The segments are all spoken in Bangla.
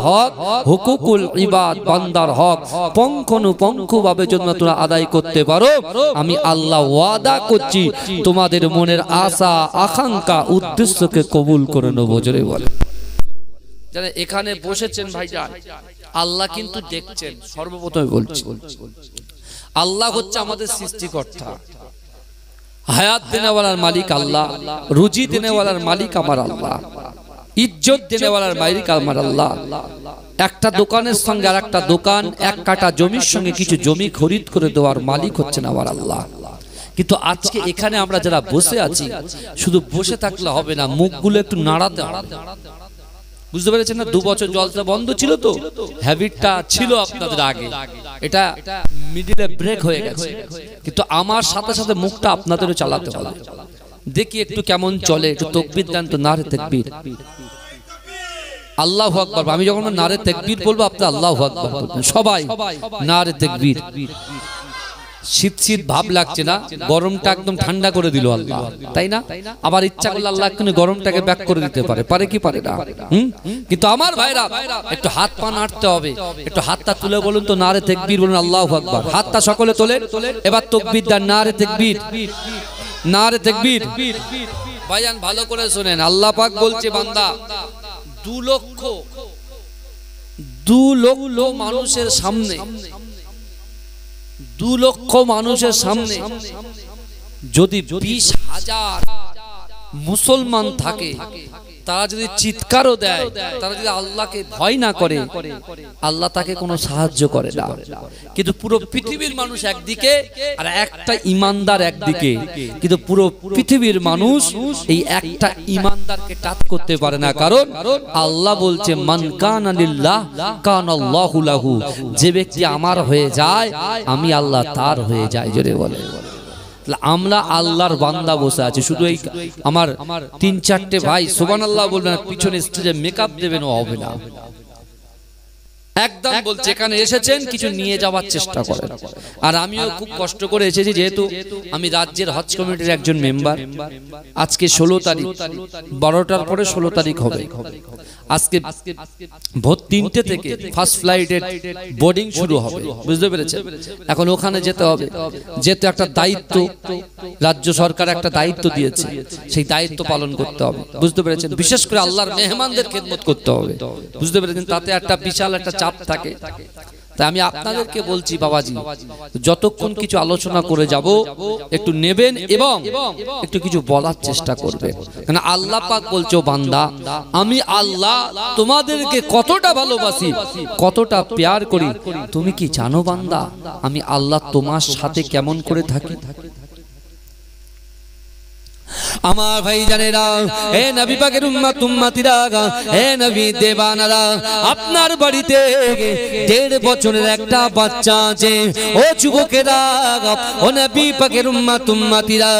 হক, হুকুকুল ইবাদ, বান্দার হক পঙ্খানুপুঙ্খভাবে যদি তোমরা আদায় করতে পারো, আমি আল্লাহ ওয়াদা করছি তোমাদের মনের আশা আকাঙ্ক্ষা উদ্দেশ্যকে কবুল করে নেব। জোরে বলে। যারা এখানে বসেছেন ভাইজান, আল্লাহ কিন্তু দেখছেন। সর্বপ্রথমে বলছি, আল্লাহ হচ্ছে আমাদের সৃষ্টিকর্তা। হায়াত দেনেওয়ালার মালিক আল্লাহ, রুজি দেনেওয়ালার মালিক আমার আল্লাহ, ইজ্জত দেনেওয়ালার মালিক আমার আল্লাহ। একটা দোকানের সঙ্গে আর একটা দোকান, এক কাটা জমির সঙ্গে কিছু জমি খরিদ করে দেওয়ার মালিক হচ্ছেন আমার আল্লাহ। কিন্তু আজকে এখানে আমরা যারা বসে আছি, শুধু বসে থাকলে হবে না, মুখগুলো একটু নাড়াতে হবে। বুঝতে পেরেছেন না? 2 বছর জলসা বন্ধ ছিল, তো হ্যাবিটটা ছিল আপনাদের আগে, এটা মিডিলে ব্রেক হয়ে গেছে। কিন্তু আমার সাথে সাথে মুখটা আপনাদেরও চালাতে হবে। দেখি একটু কেমন চলে, একটু তাকবীর দেন তো। নারে তাকবীর, আল্লাহু আকবার। আমি যখন নারে তাকবীর বলবো, আপনি আল্লাহু আকবার বলবেন সবাই। নারে তাকবীর। শীত শীত ভাব লাগছে না? গরমটা একদম ঠান্ডা করে দিল আল্লাহ, তাই না? আবার ইচ্ছা করলে আল্লাহ কিন্তু গরমটাকে ব্যাক করে দিতে পারে, পারে কি পারে না? কিন্তু আমার ভাইরা একটু হাত পা নাড়তে হবে। একটু হাতটা তুলে বলুন তো, নারে তাকবীর বলুন, আল্লাহু আকবার। হাতটা সকলে তোলেন, এবার তাকবীর দেন। নারে তাকবীর, নারে তাকবীর। ভাইজান ভালো করে শুনেন, আল্লাহ পাক বলছে, বান্দা 2 লক্ষ মানুষের সামনে, 2 লক্ষ মানুষের সামনে যদি 20,000 মুসলমান থাকে, তারা যদি চিৎকারও দেয়, তারা যদি আল্লাহকে ভয় না করে, আল্লাহ তাকে কোনো সাহায্য করে না। কিন্তু পুরো পৃথিবীর মানুষ একদিকে আর একটা ইমানদার একদিকে, কিন্তু পুরো পৃথিবীর মানুষ এই একটা ইমানদারকে টাচ করতে পারে না। কারণ আল্লাহ বলছে, মান কানা লিল্লাহ কানাল্লাহু লাহু। যে ব্যক্তি আমার হয়ে যায়, আমি আল্লাহ তার হয়ে যাই। জোরে বলে। আমরা আল্লাহর বান্দা বসে আছি। শুধু এই আমার 3-4টে ভাই সুবহানাল্লাহ বলবেন, পিছনে স্টেজে মেকআপ দেবেন, ও হবে না। একদম বলছে, এখানে এসেছেন কিছু নিয়ে যাওয়ার চেষ্টা করেন। আর আমিও খুব কষ্ট করে এসেছি, যেহেতু আমি রাজ্যের হজ কমিটির একজন মেম্বার। আজকে 16 তারিখ, 12টার পরে 16 তারিখ হবে। আজকে ভোর 3টে থেকে ফার্স্ট ফ্লাইটের বোর্ডিং শুরু হবে। বুঝতে পেরেছেন? এখন ওখানে যেতে হবে, যেহেতু একটা দায়িত্ব, রাজ্য সরকার একটা দায়িত্ব দিয়েছে, সেই দায়িত্ব পালন করতে হবে। বুঝতে পেরেছেন? বিশেষ করে আল্লাহর মেহমানদের খেদমত করতে হবে। বুঝতে পেরেছেন? তাতে একটা বিশাল একটা চাপ থাকে। তাই আমি আপনাদেরকে বলছি, বাবাজি, যতক্ষণ কিছু আলোচনা করে যাব, একটু নেবেন এবং একটু কিছু বলার চেষ্টা করবেন। কারণ আল্লাহ পাক বলছো, বান্দা আমি আল্লাহ তোমাদেরকে কতটা ভালোবাসি, কতটা প্যার করি, তুমি কি জানো বান্দা? আমি আল্লাহ তোমার সাথে কেমন করে থাকি। আমার ভাই জানেরা, হে নবী পাকের উম্মত উম্মতিরা, হে নবী দেবানারা, আপনার বাড়িতে 1.5 বছরের একটা বাচ্চা আছে। ও যুবকেরা, ও নবী পাকের উম্মত উম্মতিরা,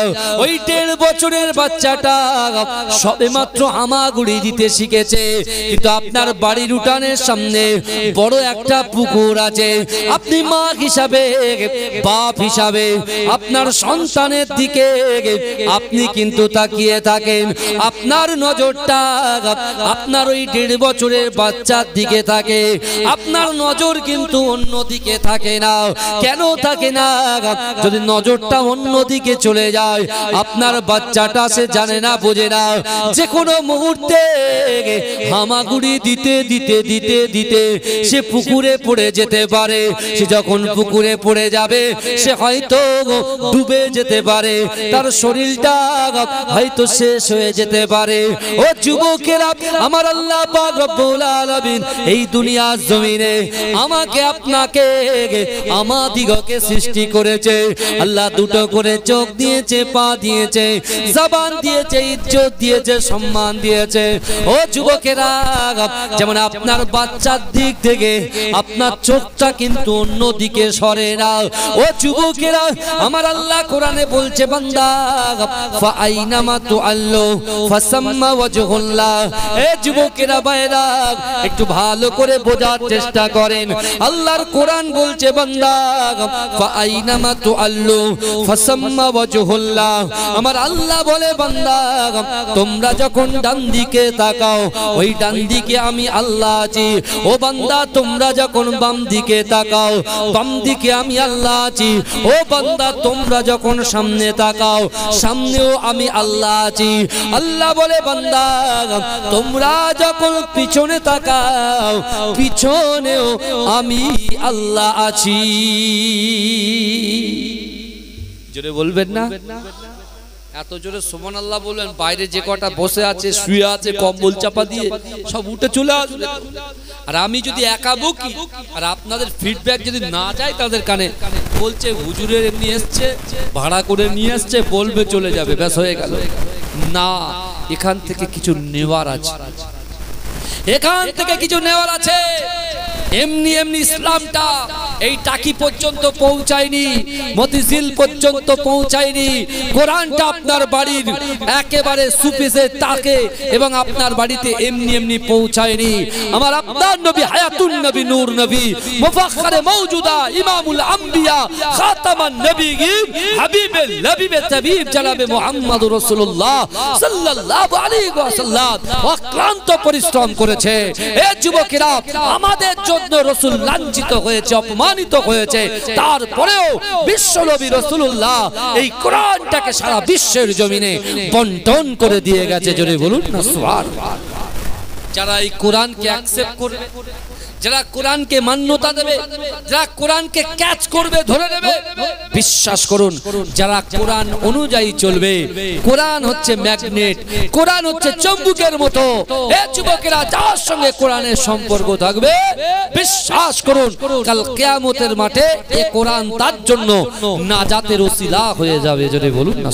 ওই 1.5 বছরের বাচ্চাটা সবেমাত্র হামাগুড়ি দিতে শিখেছে। কিন্তু আপনার বাড়ির উঠানের সামনে বড় একটা পুকুর আছে। আপনি মা হিসাবে, বাপ হিসাবে আপনার সন্তানের দিকে আপনি কিন্তু তাকিয়ে থাকেন। আপনার নজরটা আপনার ওই 1.5 বছরের বাচ্চার দিকে থাকে, আপনার নজর কিন্তু অন্য দিকে থাকে না। কেন থাকে না? যদি নজরটা অন্য দিকে চলে যায়, আপনার বাচ্চাটা সে জানে না, বোঝে না, যে কোনো মুহূর্তে হামাগুড়ি দিতে দিতে দিতে দিতে সে পুকুরে পড়ে যেতে পারে। সে যখন পুকুরে পড়ে যাবে, সে হয়তো ডুবে যেতে পারে, তার শরীরটা হয়তো শেষ হয়ে যেতে পারে। ও যুবকেরা, আমার আল্লাহ পাক রব্বুল আলামিন এই দুনিয়ার জমিনে আমাকে আপনাকে আমাদিগকে সৃষ্টি করেছে। আল্লাহ 2টো করে চোখ দিয়েছে, পা দিয়েছে, জবান দিয়েছে, ইজ্জত দিয়েছে, সম্মান দিয়েছে। ও যুবকেরা, যেমন আপনার বাচ্চার দিক থেকে আপনার চোখটা কিন্তু অন্য দিকে সরে না। ও যুবকেরা, আমার আল্লাহ কোরআনে বলছে, বান্দা ফাআই আইনামা তুআল্লু ফাসাম্মা ওয়াজহুল্লাহ। এ যুবকেরা ভাইরা একটু ভালো করে বোঝার চেষ্টা করেন। আল্লাহর কোরআন বলছে বান্দা ফাআইনামা তুআল্লু ফাসাম্মা ওয়াজহুল্লাহ। আমার আল্লাহ বলে বান্দা তোমরা যখন ডান দিকে তাকাও ওই ডান দিকে আমি আল্লাহ আছি। ও বান্দা তোমরা যখন বাম দিকে তাকাও বাম দিকে আমি আল্লাহ আছি। ও বান্দা তোমরা যখন সামনে তাকাও সামনেও আমি আল্লাহ আছি। আল্লাহ বলে বান্দা তোমরা যখন পিছনে তাকাও পিছনেও আমি আল্লাহ আছি। জোরে বলবেন না? এত জোরে সুবহানাল্লাহ বলবেন, বাইরে যে কটা বসে আছে শুয়ে আছে কম্বল চাপা দিয়ে সব উঠে চলে আসবে। আর আমি যদি একা বকি আর আপনাদের ফিডব্যাক যদি না যায় তাদের কানে, বলছে হুজুরের এমনি এসছে ভাড়া করে নিয়ে আসছে বলবে চলে যাবে ব্যাস হয়ে গেল। না, এখান থেকে কিছু নেওয়ার আছে, এখান থেকে কিছু নেওয়ার আছে। এমনি এমনি ইসলামটা এই টাকি পর্যন্ত পৌঁছায়নি, মতিঝিল পর্যন্ত পৌঁছায়নি। কোরআনটা আপনার বাড়ির একেবারে সুপিসে তাকে এবং আপনার বাড়িতে এমনি এমনি পৌঁছায়নি। আমার আপনার নবী হায়াতুন নবী, নূর নবী, মুফাখখারে মওজুদা, ইমামুল আম্বিয়া, খাতামান নবিয়্যিন, হাবিবে লবিবে তাবিব জনাবে মুহাম্মদুর রাসূলুল্লাহ সাল্লাল্লাহু আলাইহি ওয়াসাল্লাম অক্লান্ত পরিশ্রম করেছে। এ যুবকেরা, আমাদের জন্য রাসূল লাঞ্ছিত হয়েছে, অপমানিত হয়েছে, তারপরেও বিশ্ব নবী রাসূলুল্লাহ এই কোরআনটাকে সারা বিশ্বের জমিনে বন্টন করে দিয়ে গেছে। জোরে বলুন না সুবহানাল্লাহ। যারা এই কোরআনকে অ্যাকসেপ্ট করবে, যারা কোরআনকে মান্যতা দেবে, যারা কোরআনকে ক্যাচ করবে, ধরে নেবে, বিশ্বাস করুন যারা কোরআন অনুযায়ী চলবে, কোরআন হচ্ছে ম্যাগনেট, কোরআন হচ্ছে চুম্বকের মতো। এই যুবকেরা যার সঙ্গে কোরআনের সম্পর্ক থাকবে, বিশ্বাস করুন কাল কিয়ামতের মাঠে এই কোরআন তার জন্য নাজাতের ওসিলা হয়ে যাবে। যদি বলুন না,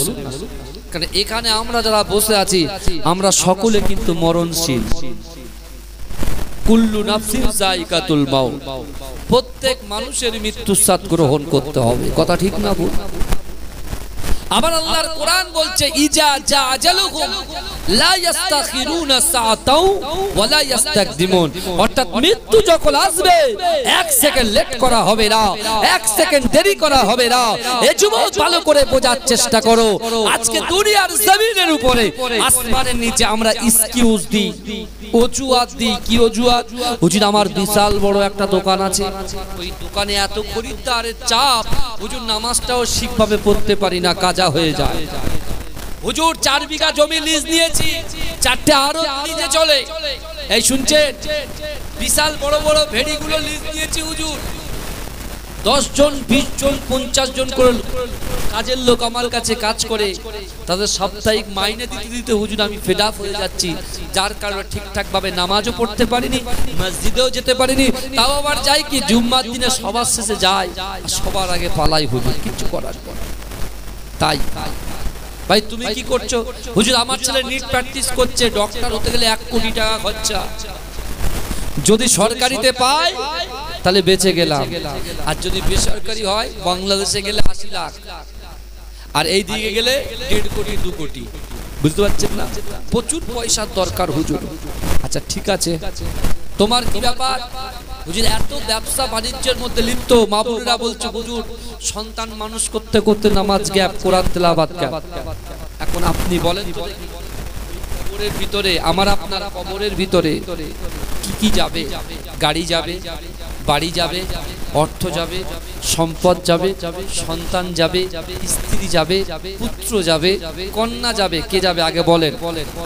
কারণ এখানে আমরা যারা বসে আছি আমরা সকলে কিন্তু মরণশীল। কুল্লু নাফসিন যায়িকাতুল মাউত, প্রত্যেক মানুষের মৃত্যুর স্বাদ গ্রহণ করতে হবে। কথা ঠিক না ভুল? আবার আল্লাহর কোরআন বলছে ইজা জা আজালুহুম লা ইস্তাখিরুনা সাআতাও ওয়া লা ইস্তাকদিমুন, অর্থাৎ মৃত্যু যখন আসবে এক সেকেন্ড লেট করা হবে না, এক সেকেন্ড দেরি করা হবে না। এই যুবক ভালো করে বোঝার চেষ্টা করো। আজকে দুনিয়ার জমিনের উপরে আসমানের নিচে আমরা এক্সকিউজ দিই, অজুহাত দিই। কি অজুহাত? হুজুর আমার বিশাল বড় একটা দোকান আছে, ওই দোকানে এত খরিদ্দারের চাপ, হুজুর নামাজটাও ঠিকভাবে পড়তে পারি না, কাজা হয়ে যায়। হুজুর 4 বিঘা জমি লিজ নিয়েছি, 4টে আরো লিজে চলে। এই শুনছেন? বিশাল বড় বড় ভেড়িগুলো লিজ নিয়েছি হুজুর, 10 জন 20 জন 50 জন করে কাজের লোক আমার কাছে কাজ করে, তাদের সাপ্তাহিক মাইনে দিতে দিতে হুজুর আমি ফেড আপ হয়ে যাচ্ছি। যার কারণে ঠিকঠাক ভাবে নামাজও পড়তে পারিনি, মসজিদেও যেতে পারিনি। তাও আবার যাই কি জুম্মার দিনে সবার শেষে যায়, সবার আগে পালাই হুজুর, কিছু করার পর। তাই ভাই তুমি কি করছো? হুজুর আমার ছেলে নিট প্র্যাকটিস করছে, ডক্টর হতে গেলে 1 কোটি টাকা খরচা, যদি সরকারিতে পায় তাহলে বেঁচে গেলাম, আর যদি বেসরকারি হয় বাংলাদেশে গেলে 80 লাখ, আর এই দিকে গেলে 1.5 কোটি 2 কোটি। বুঝতে পারছেন না? প্রচুর পয়সার দরকার হুজুর। আচ্ছা ঠিক আছে, তোমার কি ব্যাপার? হুজুর এত ব্যবসা বাণিজ্যের মধ্যে লিপ্ত। মাবুরা বলছে হুজুর সন্তান মানুষ করতে করতে নামাজ গ্যাপ, কোরআন তেলাওয়াত গ্যাপ। এখন আপনি বলেন কবরের ভিতরে, আমার আপনার কবরের ভিতরে কি কি যাবে? গাড়ি যাবে, বাড়ি যাবে, অর্থ যাবে, সম্পদ যাবে, সন্তান যাবে, স্ত্রী যাবে, পুত্র যাবে, কন্যা যাবে। কে যাবে আগে বলেন?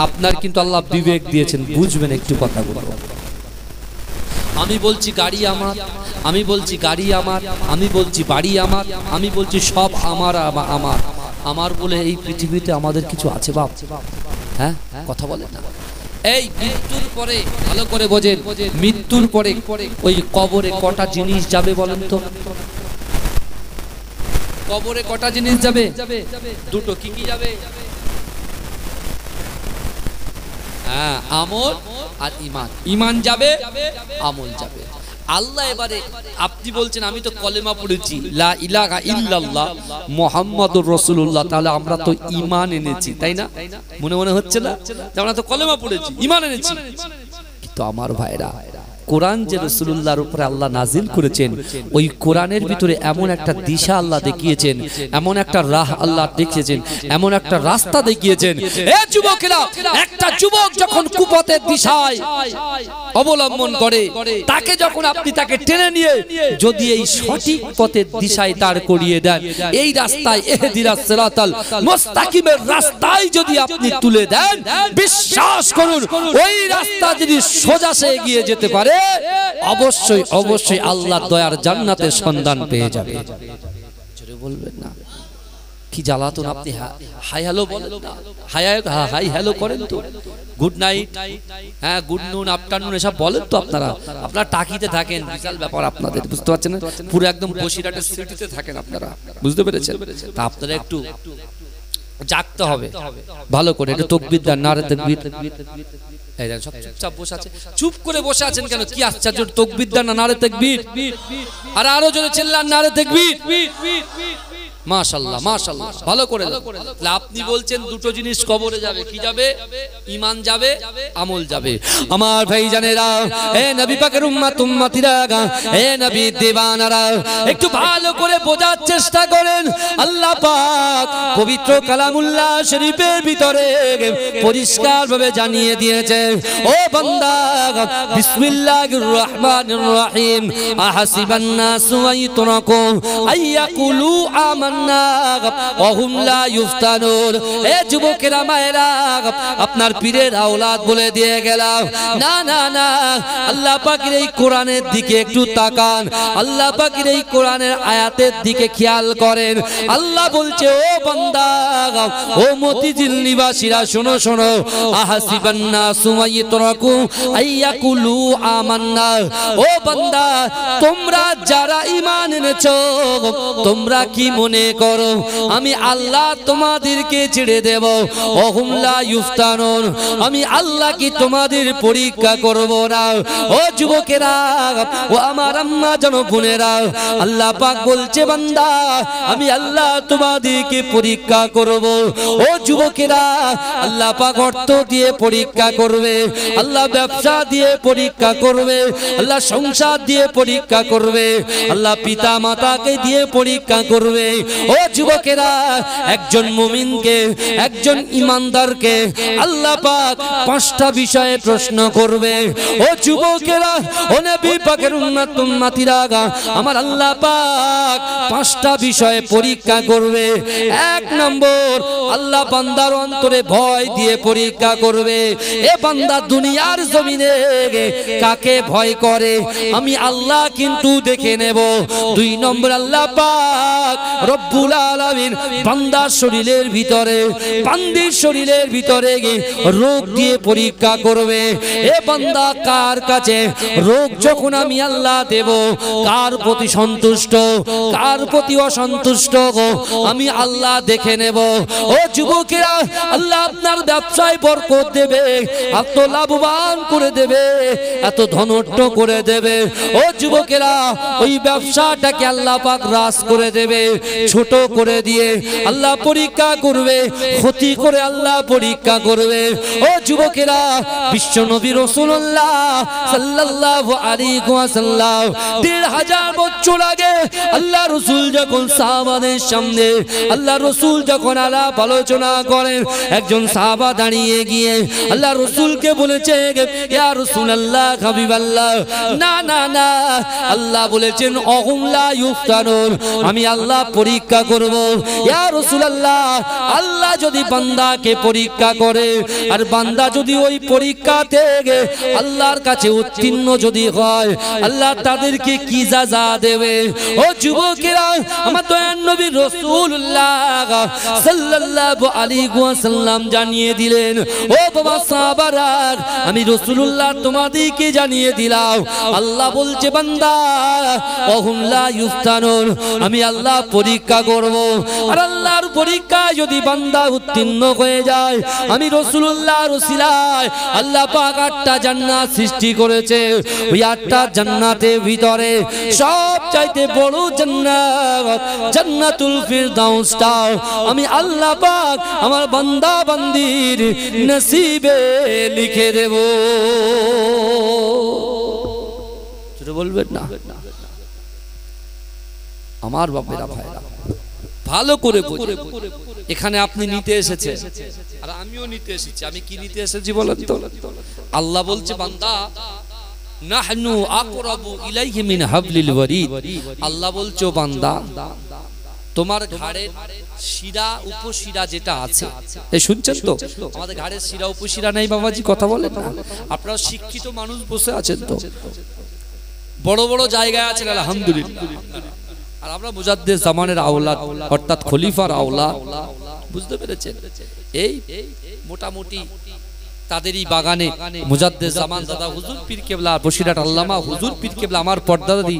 আপনার কিন্তু আল্লাহ বিবেক দিয়েছেন, বুঝবেন একটু কথাগুলো। আমি বলছি গাড়ি আমার, আমি বলছি গাড়ি আমার, আমি বলছি বাড়ি আমার, আমি বলছি সব আমার আমার আমার বলে এই পৃথিবীতে আমাদের কিছু আছে বাপ? হ্যাঁ, কথা বলেন না। এই মৃত্যুর পরে ভালো করে বোঝেন, মৃত্যুর পরে ওই কবরে কটা জিনিস যাবে বলেন তো? কবরে কটা জিনিস যাবে? দুটো। কি কি যাবে? হ্যাঁ, আমল আর ঈমান। ঈমান যাবে, আমল যাবে। আল্লাহ এবারে আপনি বলছেন আমি তো কলেমা পড়েছি লা ইলাহা ইল্লাল্লাহ মুহাম্মাদুর রাসূলুল্লাহ, তাহলে আমরা তো ঈমান এনেছি, তাই না? মনে মনে হচ্ছে না যে আমরা তো কলেমা পড়েছি, ঈমান এনেছি। কিন্তু আমার ভাইরা, কোরআন যে রাসূলুল্লাহর উপরে আল্লাহ নাজিল করেছেন, ওই কোরআনের ভিতরে এমন একটা দিশা আল্লাহ দেখিয়েছেন, এমন একটা রাহ আল্লাহ দেখিয়েছেন, এমন একটা রাস্তা দেখিয়েছেন। এ যুবকেরা, একটা যুবক যখন কুপথের দিশায় অবলম্বন করে, তাকে যখন আপনি তাকে টেনে নিয়ে যদি এই সঠিক পথের দিশায় তার করিয়ে দেন, এই রাস্তায় ইহদিনাস সিরাতাল মুস্তাকিমের রাস্তায় যদি আপনি তুলে দেন, বিশ্বাস করুন ওই রাস্তা যদি সোজা সে এগিয়ে যেতে পারে, অবশ্যই অবশ্যই আল্লাহর দয়ার জান্নাতের সন্ধান পেয়ে যাবে। জোরে বলবেন না? কি জ্বালাতন! আপনি হাই হ্যালো বলেন না, হাই হ্যালো করেন তো, গুড নাইট, হ্যাঁ গুড নুন, আফটারনুন এসব বলেন তো আপনারা। আপনারা টাকিতে থাকেন, বিশাল ব্যাপার আপনাদের, বুঝতে পারছেন না? পুরো একদম বসিরহাটের সিটিতে থাকেন আপনারা, বুঝতে পেরেছেন? তা আপনারা একটু জাগতে হবে ভালো করে, একটু তাকবীর দেন, নারে তাকবীর। এই দেখেন সব চুপচাপ বসে আছে, চুপ করে বসে আছেন কেন? কি আশ্চর্য! তাকবীর দেন না, নারে তাকবীর। আর আরো জোরে চিল্লান, নারে তাকবীর। মাশাআল্লাহ মাশাআল্লাহ, ভালো করে। তাহলে আপনি বলছেন দুটো জিনিস কবরে যাবে, কি যাবে? ঈমান যাবে, আমল যাবে। আমার ভাইজানেরা, এ নবী পাকের উম্মত উম্মতিরা, এ নবী দেওয়ানারা, একটু ভালো করে বোঝার চেষ্টা করেন। আল্লাহ পাক পবিত্র কালামুল্লাহ শরীফের ভিতরে পরিষ্কার ভাবে জানিয়ে দিয়েছে, ও বান্দা, বিসমিল্লাহির রহমানির রহিম, আহাসিবান নাসু আইতরাকু আইয়াকুলু আমান্না ওয়া হুম লা ইফতানুন। এ যুবকেরা, মায়েরা, আপনার পীরের আওলাদ বলে দিয়ে গেলাম, না না না, আল্লাহ পাকের এই কোরআনের দিকে একটু তাকান, আল্লাহ পাকের এই কোরআনের আয়াতের দিকে খেয়াল করেন। আল্লাহ বলছে, ও বান্দা, ও মতিঝিল নিবাসীরা, শোনো শোনো, আহাসিবান নাসু আইতরাকু আইয়াকুলু আমান্না। ও বান্দা, তোমরা যারা ঈমান এনেছো, তোমরা কি মনে করো আমি আল্লাহ তোমাদেরকে ছেড়ে দেব? ওয়া হুম লা ইফতানুন, আমি আল্লাহ কি তোমাদের পরীক্ষা করব না? ও যুবকেরা, ও আমার আম্মা জানো বোনেরা, আল্লাহ পাক বলছে, বান্দা, আমি আল্লাহ তোমাদেরকে পরীক্ষা করব। ও যুবকেরা, আল্লাহ পাক অর্থ দিয়ে পরীক্ষা করবে, আল্লাহ ব্যবসা দিয়ে পরীক্ষা করবে, আল্লাহ সংসার দিয়ে পরীক্ষা করবে, আল্লাহ পিতা মাতাকে দিয়ে পরীক্ষা করবে। ও যুবকেরা, একজন মুমিনকে, একজন ঈমানদারকে আল্লাহ পাক পাঁচটা বিষয়ে প্রশ্ন করবে। ও যুবকেরা, ও নবী পাকের উম্মত উম্মতিরা, আমার আল্লাহ পাক পাঁচটা বিষয়ে পরীক্ষা করবে। এক নম্বর, আল্লাহ বান্দার অন্তরে ভয় দিয়ে পরীক্ষা করবে। এ বান্দা, দুনিয়ার জমিনে কাকে ভয় করে আমি আল্লাহ কিন্তু দেখে নেব। দুই নম্বর, আল্লাহ পাক রব্বুল আলামিন বান্দার শরীরের ভিতরে, বান্দির শরীরের ভিতরে রোগ দিয়ে পরীক্ষা করবে। এ বান্দা, কার কাছে রোগ যখন আমি আল্লাহ দেব, কার প্রতি সন্তুষ্ট, কার প্রতি অসন্তুষ্ট আমি আল্লাহ দেখে নেব। ও যুবকেরা, আল্লাহ আপনার ব্যবসায় বরকত দেবে, এত লাভবান করে দেবে, এত ধনট্য করে দেবে। ও যুবকেরা, ওই ব্যবসাটাকে আল্লাহ পাক হ্রাস করে দেবে, ছোট করে দিয়ে আল্লাহ পরীক্ষা করবে, ক্ষতি করে আল্লাহ পরীক্ষা করবে। ও যুবকেরা, বিশ্ব নবী রাসূলুল্লাহ সাল্লাল্লাহু আলাইহি ওয়াসাল্লাম ১৫০০ বছর আগে আল্লাহ রাসূল যখন সাহাবাদের সামনে, আল্লাহ রাসূল যখন আলাপ আলোচনা করেন, একজন সাহাবা দাঁড়িয়ে গিয়ে আল্লাহ রাসূলকে বলেছে, ইয়া রাসূলুল্লাহ, হাবিবাল্লাহ, না না না, আল্লাহ বলেছেন ওহুম লা ইফতানুন, আমি আল্লাহ পরীক্ষা করব। ইয়া রাসূলুল্লাহ, আল্লাহ যদি বান্দাকে পরীক্ষা করে, আর বান্দা যদি ওই পরীক্ষাতে আল্লাহর কাছে উত্তীর্ণ যদি হয়, আল্লাহ তাদেরকে কি সাজা দেবে? ও যুবকেরা, আমার দয়ার নবী রাসূলুল্লাহ সাল্লাল্লাহু আলাইহি ওয়াসাল্লাম জানিয়ে দিলেন, ও বাবা সাহাবারা, আমি রাসূলুল্লাহ তোমাদেরকে জানিয়ে দিলাম, আল্লাহ বলছে, বান্দা, ওহুম লা ইফতানুন, আমি আল্লাহ পরীক্ষা পরীক্ষা করব আর আল্লাহর পরীক্ষায় যদি বান্দা উত্তীর্ণ হয়ে যায় আমি রাসূলুল্লাহর ওসিলায় আল্লাহ পাক 8টা জান্নাত সৃষ্টি করেছে ওই 8টা জান্নাতের ভিতরে সবচাইতে বড় জান্নাত জান্নাতুল ফিরদাউসটা আমি আল্লাহ পাক আমার বান্দা বান্দির নসিবে লিখে দেব যেটা বলবেন না আমার বাপেরা ভাইরা ভালো করে বুঝুন এখানে আপনি নিতে এসেছেন আর আমিও নিতে এসেছি আমি কি নিতে এসেছি বলেন তো আল্লাহ বলছে বান্দা নাহনু আকরাবু ইলাইহি মিন হাবলিল ওয়ারিদ আল্লাহ বলছো বান্দা তোমার ঘাড়ের শিরা উপশিরা যেটা আছে এই শুনছেন তো আমাদের ঘাড়ের শিরা উপশিরা নাই বাবাজি কথা বলেন না আপনারা শিক্ষিত মানুষ বসে আছেন তো বড় বড় জায়গায় আছেন আলহামদুলিল্লাহ আর আমরা মুজাদ্দিদ জামানের আওলাদ অর্থাৎ খলিফার আওলাদ বুঝতে পেরেছেন এই মোটামুটি তাদেরই বাগানে মুজাদ্দিদ জামান দাদা হুজুর পীর কেবলা বসিরহাট আল্লামা হুজুর পীর কেবলা আমার পর্দাদি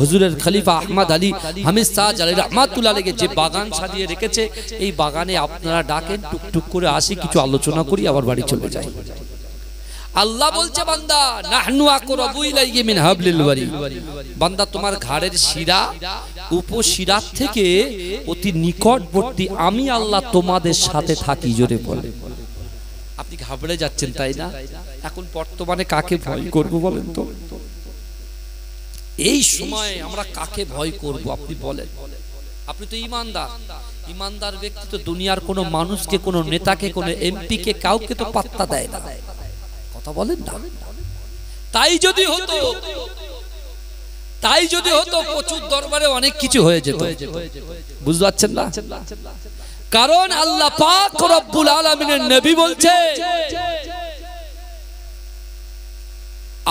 হুজুরের খলিফা আহমদ আলী হামিদ শাহ জালালি রাহমাতুল্লাহ আলাইহি যে বাগান সাজিয়ে রেখেছে এই বাগানে আপনারা ডাকেন টুকটুক করে আসি কিছু আলোচনা করি আবার বাড়ি চলে যাই আল্লাহ বলছে বান্দা নাহনু আকরাবু ইলাইহি মিন হাবলিল ওয়ারিদ বান্দা তোমার ঘাড়ের শিরা উপশিরা থেকে অতি নিকটবর্তী আমি আল্লাহ তোমাদের সাথে থাকি জোরে বলে আপনি ঘাবড়ে যাচ্ছেন তাই না এখন বর্তমানে কাকে ভয় করব বলেন তো এই সময় আমরা কাকে ভয় করব আপনি বলেন আপনি তো ইমানদার ব্যক্তি তো দুনিয়ার কোনো মানুষকে কোনো নেতাকে কোনো এমপি কে কাউকে তো পাত্তা দেয় না কথা বলেন না তাই যদি হতো প্রচুর দরবারে অনেক কিছু হয়ে যেত বুঝতে পারছেন না কারণ আল্লাহ পাক রব্বুল আলামিনের নবী বলছে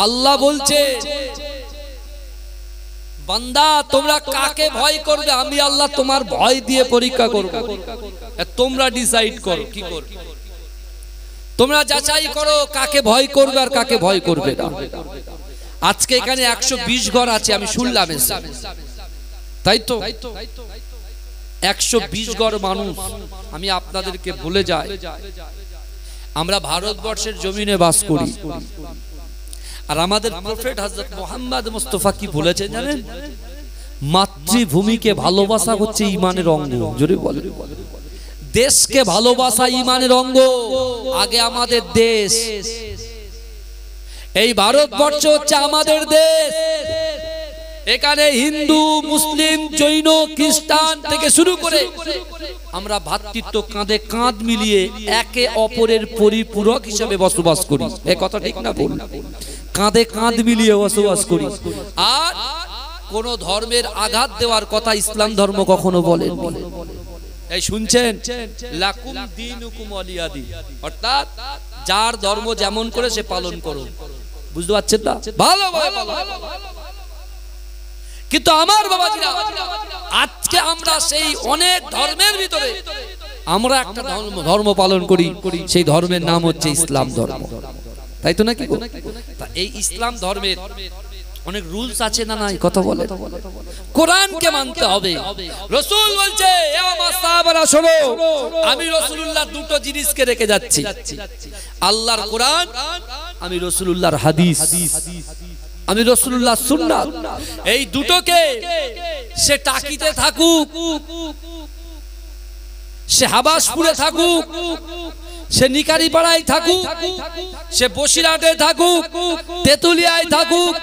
আল্লাহ বলছে বান্দা তোমরা কাকে ভয় করবে আমি আল্লাহ তোমার ভয় দিয়ে পরীক্ষা করব তোমরা ডিসাইড করো কি করবে তোমরা যাচাই করো কাকে ভয় করবে আর কাকে ভয় করবে না আজকে এখানে 120 ঘর আছে আমি শুনলাম তাই তো 120 ঘর মানুষ আমি আপনাদেরকে বলে যাই আমরা ভারতবর্ষের জমিনে বাস করি আর আমাদের প্রফেট হযরত মুহাম্মদ মুস্তাফা কি বলেছেন জানেন মাতৃভূমিকে ভালোবাসা হচ্ছে ঈমানের অঙ্গ জোরে বলেন দেশকে ভালোবাসা ঈমানের অঙ্গ আগে আমাদের দেশ এই ভারতবর্ষ হচ্ছে আমাদের দেশ এখানে হিন্দু মুসলিম জৈন খ্রিস্টান থেকে শুরু করে আমরা ভ্রাতৃত্ব কাঁধে কাঁধ মিলিয়ে একে অপরের পরিপূরক হিসেবে বসবাস করি এই কথা ঠিক না বল কাঁধে কাঁধ মিলিয়ে বসবাস করি আর কোন ধর্মের আঘাত দেওয়ার কথা ইসলাম ধর্ম কখনো বলেনি এই শুনছেন লাকুম দীনুকুম ওয়ালিয়া দীন অর্থাৎ যার ধর্ম যেমন করে সে পালন করো বুঝতে পারছেন না ভালো কিন্তু আমার বাবাজিরা আজকে আমরা সেই অনেক ধর্মের ভিতরে আমরা একটা ধর্ম পালন করি সেই ধর্মের নাম হচ্ছে ইসলাম ধর্ম তাই তো নাকি এই ইসলাম ধর্মের অনেক রুলস আছে না নাই কথা বলে কোরআনকে মানতে হবে রাসূল বলছে এ আমার সাহাবারা শোনো আমি রাসূলুল্লাহ দুটো জিনিসকে রেখে যাচ্ছি আল্লাহর কোরআন আমি রাসূলুল্লাহর হাদিস আমি রাসূলুল্লাহর সুন্নাত এই দুটোকে সে টাকিতে থাকুক সে হাবাসপুরে থাকুক সে নিকারি পাড়ায় থাকুক সে বসিরহাটে থাকুক তেতুলিয়ায় থাকুক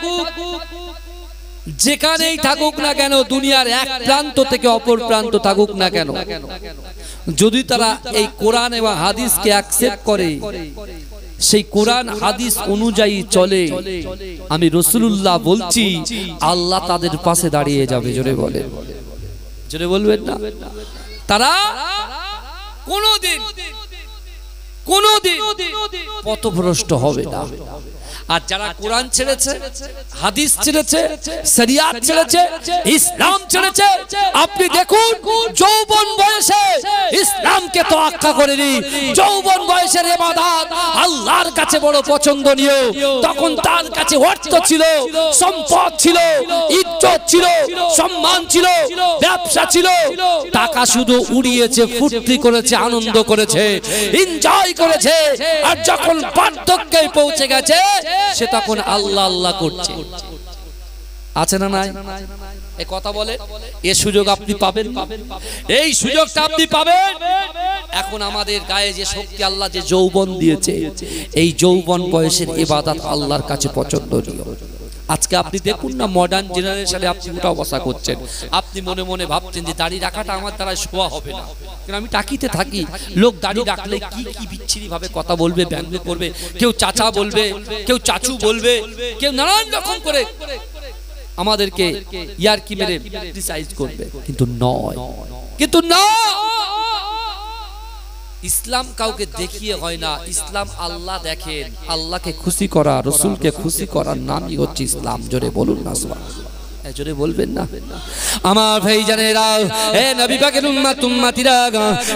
যেখানেই থাকুক না কেন দুনিয়ার এক প্রান্ত থেকে অপর প্রান্ত থাকুক না কেন যদি তারা এই কোরআন এবং হাদিসকে অ্যাকসেপ্ট করে সেই কোরআন হাদিস অনুযায়ী চলে আমি রাসূলুল্লাহ বলছি আল্লাহ তাদের পাশে দাঁড়িয়ে যাবে জোরে বলবেন না তারা কোনোদিন পথভ্রষ্ট হবে না আর যারা কোরআন ছেড়েছে, হাদিস ছেড়েছে, শরিয়াত ছেড়েছে, ইসলাম ছেড়েছে, আপনি দেখুন যৌবন বয়সে ইসলামকে তোয়াক্কা করেনি। যৌবন বয়সের ইবাদত আল্লাহর কাছে বড় পছন্দনীয়। তখন তার কাছে অর্থ ছিল, সম্পদ ছিল, ইজ্জত ছিল, সম্মান ছিল, ব্যবসা ছিল। টাকা শুধু উড়িয়েছে, ফুর্তি করেছে, আনন্দ করেছে, এনজয় করেছে। আর যখন বার্ধক্যে পৌঁছে গেছে সে তখন আল্লাহ আল্লাহ করছে। আছে না নাই? এই কথা বলে এই সুযোগ আপনি পাবেন, এই সুযোগটা আপনি পাবেন। এখন আমাদের গায়ে যে শক্তি আল্লাহ যে যৌবন দিয়েছে, এই যৌবন বয়সের ইবাদত আল্লাহর কাছে পছন্দনীয়। আজকে আপনি দেখুন না, মডার্ন জেনারেশনে আপনি উঠা বসা করছেন। আপনি মনে মনে ভাবছেন যে দাড়ি রাখাটা আমার দ্বারা শোয়া হবে না, কারণ আমি টাকিতে থাকি। লোক দাড়ি রাখলে কি কি বিচ্ছিরি ভাবে কথা বলবে, ব্যঙ্গ করবে, কেউ চাচা বলবে, কেউ চাচু বলবে, কেউ নানান রকম করে আমাদেরকে ইয়ারকি মেরে ক্রিটিসাইজ করবে। কিন্তু নয়, কিন্তু না, ইসলাম কাউকে দেখিয়ে হয় না। ইসলাম আল্লাহ দেখেন। আল্লাহকে খুশি করা, রসুলকে খুশি করার নামই হচ্ছে ইসলাম। জোরে বলুন না সুবহানাল্লাহ। জোরে বলবেন না আমার ভাইজানেরা, হে নবী পাকের উম্মত উম্মতিরা,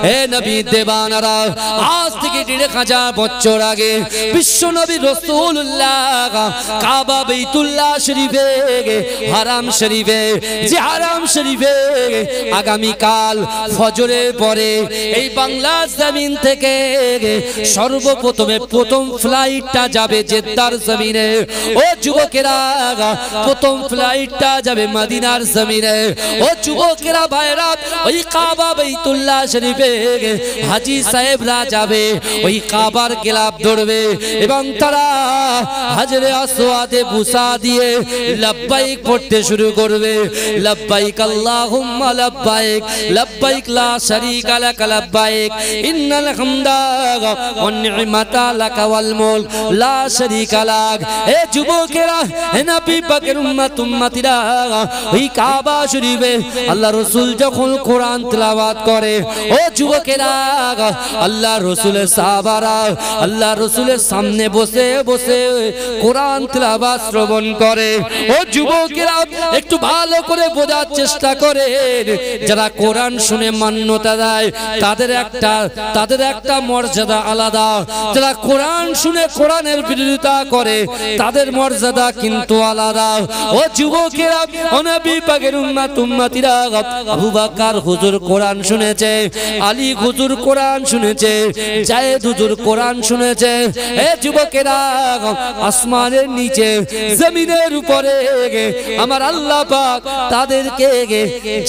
হে নবী দেবানারা, আজ থেকে ১৫০০ বছর আগে বিশ্ব নবী রাসূলুল্লাহ কাবা বাইতুল্লাহ শরীফে, হারাম শরীফে, যে হারাম শরীফে আগামী কাল ফজরের পরে এই বাংলা জমিন থেকে সর্বপ্রথমে প্রথম ফ্লাইটটা যাবে জেদ্দার জমিনে। ও যুবকেরা, প্রথম ফ্লাইটটা যাবে মদিনার জমিনে। ও যুবকেরা ভাইরা, ওই কাবা বাইতুল্লাহ শরীফে হাজী সাহেবরা যাবে, ওই কাবার গিলাফ ধরবে এবং তারা হাজরে আসওয়াদে বুসা দিয়ে লব্বাইক পড়তে শুরু করবে। লব্বাইক আল্লাহুম্মা লব্বাইক, লব্বাইক লা শারীকা লাক লব্বাইক, ইন্নাল হামদা ওয়ান নি'মাতা লাকা ওয়াল মুলক লা শারীকা লাক। এ যুবকেরা, হে নবী পাকের উম্মত উম্মতিরা, ওই কাবা শরীফে আল্লাহ রাসূল যখন কোরআন তেলাওয়াত করে, ও যুবকেরা, আল্লাহ রাসূলের সাহাবারা আল্লাহ রাসূলের সামনে বসে বসে কোরআন তেলাওয়াত শ্রবণ করে। ও যুবকেরা, একটু ভালো করে বোঝার চেষ্টা করেন। যারা কোরআন শুনে মান্যতা দেয় তাদের একটা মর্যাদা আলাদা। যারা কোরআন শুনে কোরআনের বিরোধিতা করে তাদের মর্যাদা কিন্তু আলাদা। ও যুবকেরা, নবী পাকের উম্মত উম্মতিরা, আবু বকর হুজুর কোরআন শুনেছে, আলী হুজুর কোরআন শুনেছে, যায়েদ হুজুর কোরআন শুনেছে। হে যুবকেরা, আসমানের নিচে জমিনের উপরে আমার আল্লাহ পাক তাদেরকে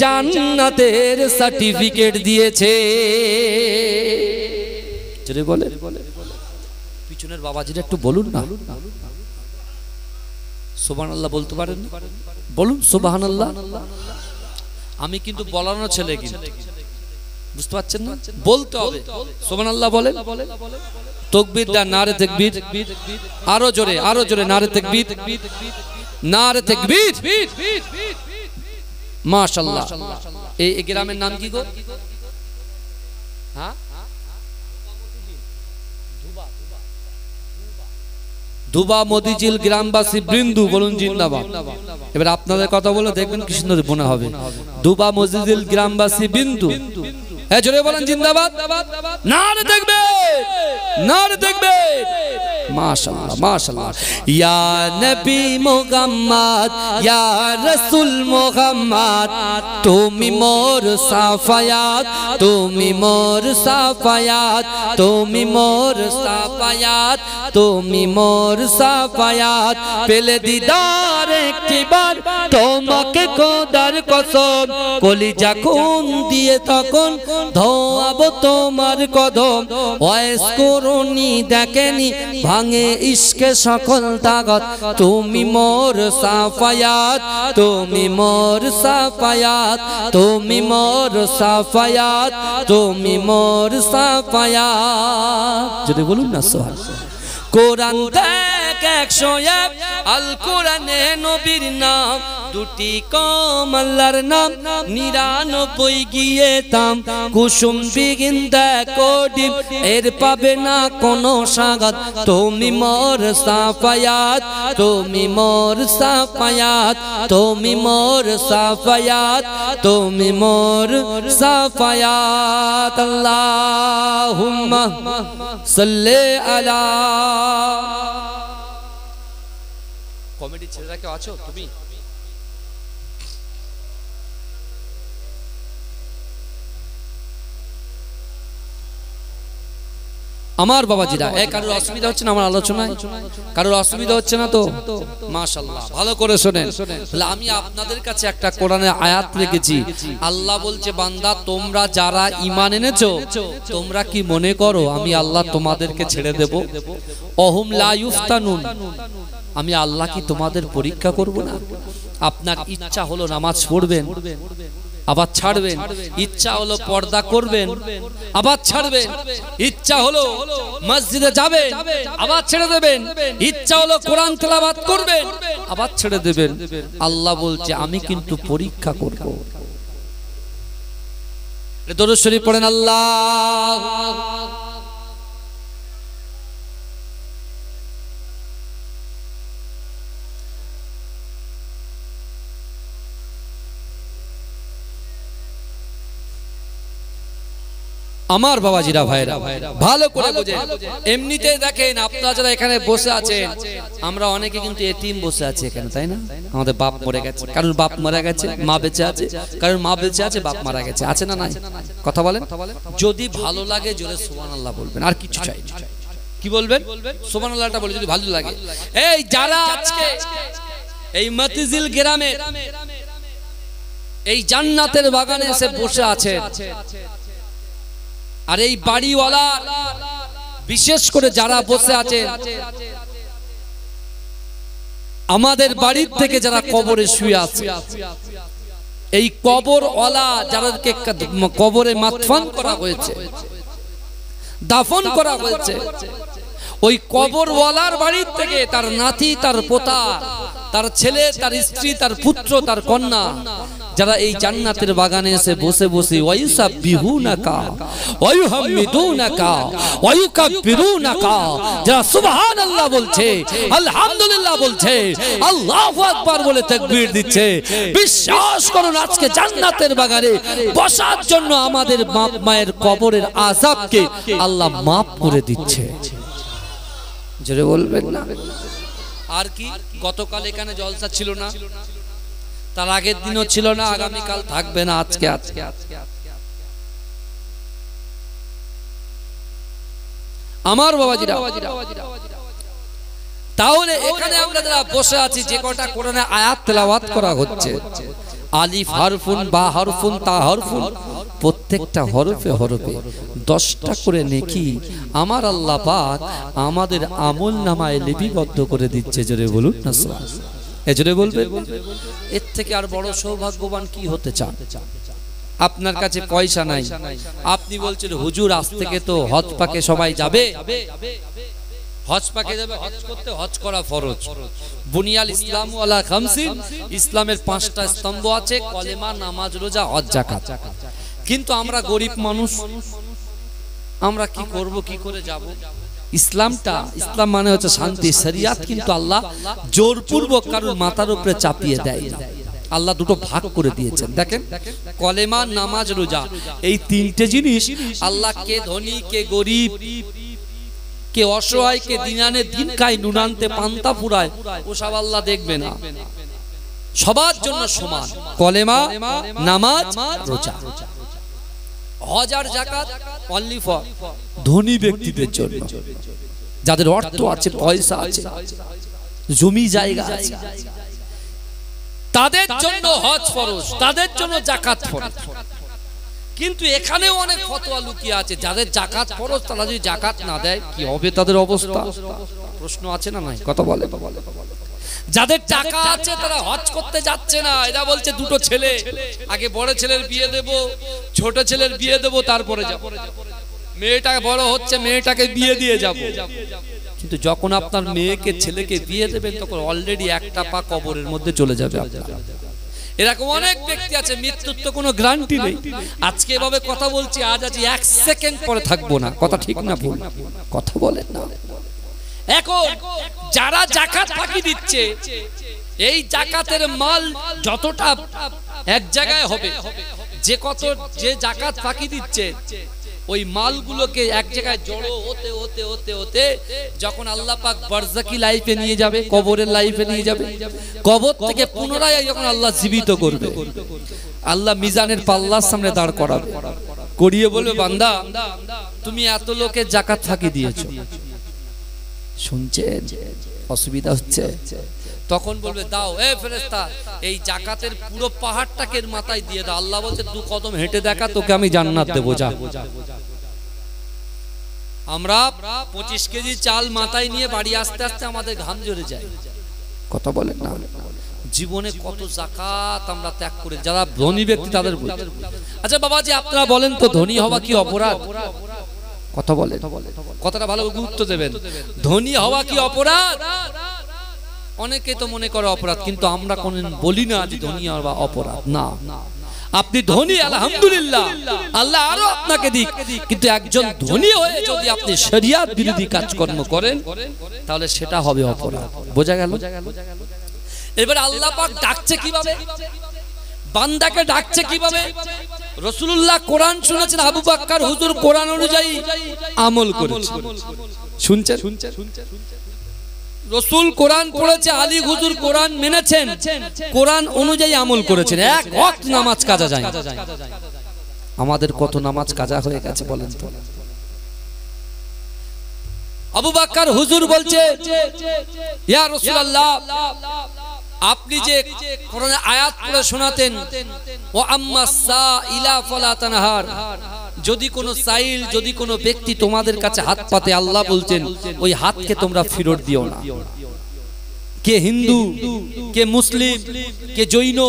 জান্নাতের সার্টিফিকেট দিয়েছে। জোরে বলে, পিছনের বাবাজিরা একটু বলুন না সুবহানাল্লাহ। বলতে পারেন? বলুন সুবহানাল্লাহ। আমি কিন্তু বলানো ছেলে, কিন্তু বুঝতে পারছেন না, বলতে হবে সুবহানাল্লাহ। বলেন তাকবীর দা, নারে তাকবীর, আরো জোরে, আরো জোরে, নারে তাকবীর, নারে তাকবীর, মাশাআল্লাহ। এই গ্রামের নাম কি গো? হ্যাঁ, দুবা মদিজিল গ্রামবাসী বৃন্দু বলুন জিন্দাবাদ। এবার আপনাদের কথা বলে দেখবেন কি সুন্দর মনে হবে। দুবা মদিজিল গ্রামবাসী বিন্দু, হ্যাঁ জোরে বলেন জিন্দাবাদ। নারে দেখবে, নারে দেখবে, মাশাআল্লাহ মাশাআল্লাহ। ইয়া নবী মুহাম্মদ, ইয়া রাসূল মুহাম্মদ, তুমি মোর সাফায়াত, তুমি মোর সাফায়াত, তুমি মোর সাফায়াত, তুমি মোর সাফায়াত। পেলে দিদার একটিবার তোমাকে খোদার কসম, কলিজা খুন দিয়ে তখন ধোয়াবো তোমার কদম। ওয়াইস করুনি দেখেনি ভাঙে ইশকে সকল তাগত, তুমি মোর সাফায়াত, তুমি মোর সাফায়াত, তুমি মোর সাফায়াত, তুমি মোর সাফায়াত। যদি বলুন না সুবহানাল্লাহ। কোরআন দেখ ১০১, আল কোরআনে নবীর নাম দুটি কম আল্লাহর নাম 99 গিয়ে তাম কুসুম বিগিন দেখো ডিম এর পাবে না কোনো সাগাত তুমি মোর সাফায়াত তুমি মোর সাফায়াত তুমি মোর সাফায়াত তুমি মোর সাফায়াত আল্লাহুম্মা সাল্লি আলা কমেডি ছেলেরা কেউ আছো তুমি আমার বাবাজিরা কারোর অসুবিধা হচ্ছে না আমার আলোচনায় কারোর অসুবিধা হচ্ছে না তো মাশাআল্লাহ ভালো করে শুনেন তাহলে আমি আপনাদের কাছে একটা কোরআনের আয়াত রেখেছি আল্লাহ বলছে বান্দা তোমরা যারা ঈমান এনেছো তোমরা কি মনে করো আমি আল্লাহ তোমাদেরকে ছেড়ে দেব অহুম লা ইফতানুন আমি আল্লাহ কি তোমাদের পরীক্ষা করব না আপনার ইচ্ছা হলো নামাজ পড়বেন আবার ছাড়বেন ইচ্ছা হলো পর্দা করবেন আবার ছাড়বেন ইচ্ছা হলো মসজিদে যাবেন আবার ছেড়ে দেবেন ইচ্ছা হলো কোরআন তেলাওয়াত করবেন আবার ছেড়ে দেবেন আল্লাহ বলছে আমি কিন্তু পরীক্ষা করব দরুদ শরীফ পড়েন আল্লাহ আমার বাবাজিরা ভাইরা ভালো করে বুঝেন এমনিতে দেখেন আপনারা যারা এখানে বসে আছেন আমরা অনেকে কিন্তু এতিম বসে আছি এখানে তাই না আমাদের বাপ মরে গেছে কারণ বাপ মারা গেছে মা বেঁচে আছে কারণ মা বেঁচে আছে বাপ মারা গেছে আছে না নাই কথা বলেন যদি ভালো লাগে জোরে সুবহানাল্লাহ বলবেন আর কিছু চাই না কি বলবেন সুবহানাল্লাহটা বলে যদি ভালো লাগে এই যারা আজকে এই মতিঝিল গ্রামে এই জান্নাতের বাগানে এসে বসে আছেন আর এই বাড়িওয়ালা বিশেষ করে যারা বসে আছে আমাদের বাড়ির থেকে যারা কবরে শুয়ে আছে এই কবরওয়ালা যাদেরকে কবরে মাদফন করা হয়েছে দাফন করা হয়েছে ওই কবরওয়ালার বাড়ির থেকে তার নাতি তার পোতা তার ছেলে তার স্ত্রী তার পুত্র তার কন্যা যারা এই জান্নাতের বাগানে এসে বসে বসে ওয়ায়ুসাব্বিহুনাকা ওয়ায়ুহাম্মিদুনাকা ওয়ায়ুকাব্বিরুনাকা যারা সুবহানাল্লাহ বলছে আলহামদুলিল্লাহ বলছে আল্লাহু আকবার বলে তাকবীর দিচ্ছে বিশ্বাস করুন আজকে জান্নাতের বাগানে বসার জন্য আমাদের বাপ মায়ের কবরের আযাবকে আল্লাহ maaf করে দিচ্ছে জোরে বলবেন না আর কি গতকাল এখানে জলসা ছিল না তার আগের দিনও ছিল না আগামী কাল থাকবে না আজকে আমার বাবাজিরা তাহলে এখানে আমরা যারা বসে আছি যে কটা কোরআনে আয়াত তেলাওয়াত করা হচ্ছে আলিফ হরফুন বা হরফুন তা হরফুন প্রত্যেকটা হরফে হরফে 10টা করে নেকি আমার আল্লাহ পাক আমাদের আমলনামায় লিপিবদ্ধ করে দিচ্ছে জোরে বলুন না সুবহানাল্লাহ এজরে বলবে এর থেকে আর বড় সৌভাগ্যবান কি হতে চান আপনার কাছে পয়সা নাই আপনি বলছেন হুজুর আজ থেকে তো হজ পাকে সবাই যাবে হজ পাকে যাবে হজ করতে হজ করা ফরজ বুনিয়াল ইসলাম ওয়ালা খামসিন ইসলামের 5টা স্তম্ভ আছে কলেমা নামাজ রোজা হজ যাকাত কিন্তু আমরা গরিব মানুষ আমরা কি করব কি করে যাব ইসলাম মানে হচ্ছে শান্তি শরিয়াত কিন্তু আল্লাহ জোরপূর্বক কারোর মাথার উপরে চাপিয়ে দেয় না আল্লাহ দুটো ভাগ করে দিয়েছেন দেখেন কলেমা নামাজ রোজা এই 3টে জিনিস আল্লাহ কে ধনী কে গরিব কে অসহায় কে দিন আনে দিন খায় নুন আনতে পান্তা ফুরায় ওসব আল্লাহ দেখবে না সবার জন্য সমান কলেমা নামাজ রোজা হজ আর যাকাত অনলি ফর ধনী ব্যক্তিদের জন্য যাদের অর্থ আছে পয়সা আছে জমি জায়গা আছে তাদের জন্য হজ ফরজ তাদের জন্য যাকাত ফরজ কিন্তু এখানেও অনেক ফতোয়া লুকিয়ে আছে যাদের যাকাত ফরজ তারা যদি যাকাত না দেয় কি হবে তাদের অবস্থা প্রশ্ন আছে না নাই কথা বলে যাদের টাকা আছে তারা হজ করতে যাচ্ছে না এরা বলছে দুটো ছেলে আগে বড় ছেলের বিয়ে দেব ছোট ছেলের বিয়ে দেব তারপরে যাব মেয়েটা বড় হচ্ছে মেয়েটাকে বিয়ে দিয়ে যাব কিন্তু যখন আপনার মেয়েকে ছেলেকে বিয়ে দেবেন তখন অলরেডি একটা পা কবরের মধ্যে চলে যাবে আপনার এরকম অনেক ব্যক্তি আছে, মৃত্যুর তো কোনো গ্যারান্টি নেই। আজকে এভাবে কথা বলছি, আজ এক সেকেন্ড পরে থাকবো না। কথা ঠিক না ভুল? কথা বলেন না। এখন যারা যাকাত ফাঁকি দিচ্ছে, এই যাকাতের মাল যতটা এক জায়গায় হবে, যে যাকাত ফাঁকি দিচ্ছে ওই মালগুলোকে এক জায়গায় জড়ো হতে হতে হতে হতে যখন আল্লাহ পাক বারজাকি লাইফে নিয়ে যাবে, কবরের লাইফে নিয়ে যাবে, কবর থেকে পুনরায় যখন আল্লাহ জীবিত করবে, আল্লাহ মিজানের পাল্লার সামনে দাঁড় করাবে, করিয়ে বলবে, বান্দা তুমি এত লোকের যাকাত ফাঁকি দিয়েছো, শুনছেন অসুবিধা হচ্ছে? তখন বলবে, দাও এ ফেরেশতা, এই যাকাতের পুরো পাহাড়টাকে মাথায় দিয়ে দাও। আল্লাহ বলছে, 2 কদম হেঁটে দেখা, তোকে আমি জান্নাত দেবো, যা। আমরা 25 কেজি চাল মাথায় নিয়ে বাড়ি আসতে আসতে আমাদের ঘাম ঝরে যায়। কথা বলেন না? জীবনে কত যাকাত আমরা ত্যাগ করে, যারা ধনী ব্যক্তি তাদের। আচ্ছা বাবাজি, আপনারা বলেন তো, ধনী হওয়া কি অপরাধ? কথা বলেন, কথাটা ভালো গুরুত্ব দেবেন। ধনী হওয়া কি অপরাধ? অনেকে তো মনে করে অপরাধ, কিন্তু আমরা কোনদিন বলি না যে ধনী হওয়া অপরাধ না। আপনি ধনী, আলহামদুলিল্লাহ, আল্লাহ আরো আপনাকে দিক, কিন্তু একজন ধনী হয়ে যদি আপনি শরিয়ত বিরোধী কাজকর্ম করেন, তাহলে সেটা হবে অপরাধ। বোঝা গেল? এবার আল্লাহ পাক ডাকছে কিভাবে, বান্দাকে ডাকছে কিভাবে? রাসূলুল্লাহ কোরআন শুনেছেন, আবু বকর হুজুর কোরআন অনুযায়ী আমল করেছেন। শুনছেন? রাসূল কোরআন পড়েছে, আলী হুজুর কোরআন মেনেছেন, কোরআন অনুযায়ী আমল করেছেন, এক ওয়াক্ত নামাজ কাজা যায়। আমাদের কত নামাজ কাজা হয়ে গেছে বলেন তো? আবু বকর হুজুর বলছে, ইয়া রাসূলুল্লাহ, আপনি যে কোরআনের আয়াত পড়ে শোনাতেন, ও আম্মা সাইলা ফালা তানহার, যদি কোনো সাইল, যদি কোনো ব্যক্তি তোমাদের কাছে হাত পাতে, আল্লাহ বলছেন ওই হাতকে তোমরা ফেরত দিও না। কে হিন্দু, কে মুসলিম, কে জৈন,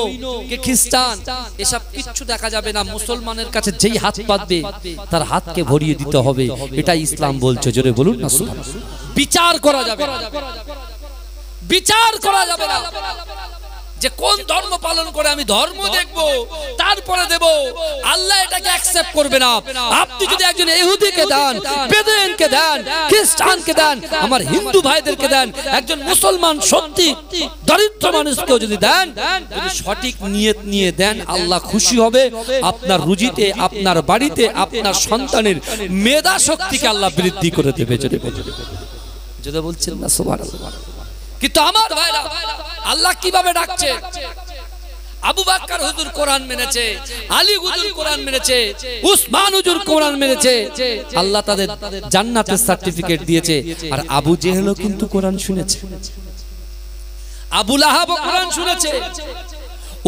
কে খ্রিস্টান, এসব কিচ্ছু দেখা যাবে না। মুসলমানের কাছে যেই হাত পাতবে তার হাতকে ভরিয়ে দিতে হবে, এটা ইসলাম বলছে। জোরে বলুন না সুবহানাল্লাহ। বিচার করা যাবে না, বিচার করা যাবে না যে কোন ধর্ম পালন করে আমি ধর্ম দেখবো তারপরে দেব, আল্লাহ এটাকে অ্যাকসেপ্ট করবে না। আপনি যদি একজন ইহুদিকে দেন, বেদুইনকে দেন, খ্রিস্টানকে দেন, আমার হিন্দু ভাইদেরকে দেন, একজন মুসলমান সত্যি দরিদ্র মানুষকে যদি দেন, যদি সঠিক নিয়ত নিয়ে দেন, আল্লাহ খুশি হবে। আপনার রুজিতে, আপনার বাড়িতে, আপনার সন্তানের মেধা শক্তিকে আল্লাহ বৃদ্ধি করে দেবে। যদি বলছেন না সুবহানাল্লাহ। কিন্তু আমার ভাইরা, আল্লাহ কিভাবে ডাকছে? আবু বকর হুজুর কোরআন মেনেছে, আলী হুজুর কোরআন মেনেছে, উসমান হুজুর কোরআন মেনেছে, আল্লাহ তাদের জান্নাতের সার্টিফিকেট দিয়েছে। আর আবু জেহেলও কিন্তু কোরআন শুনেছে, আবু লাহাব কোরআন শুনেছে,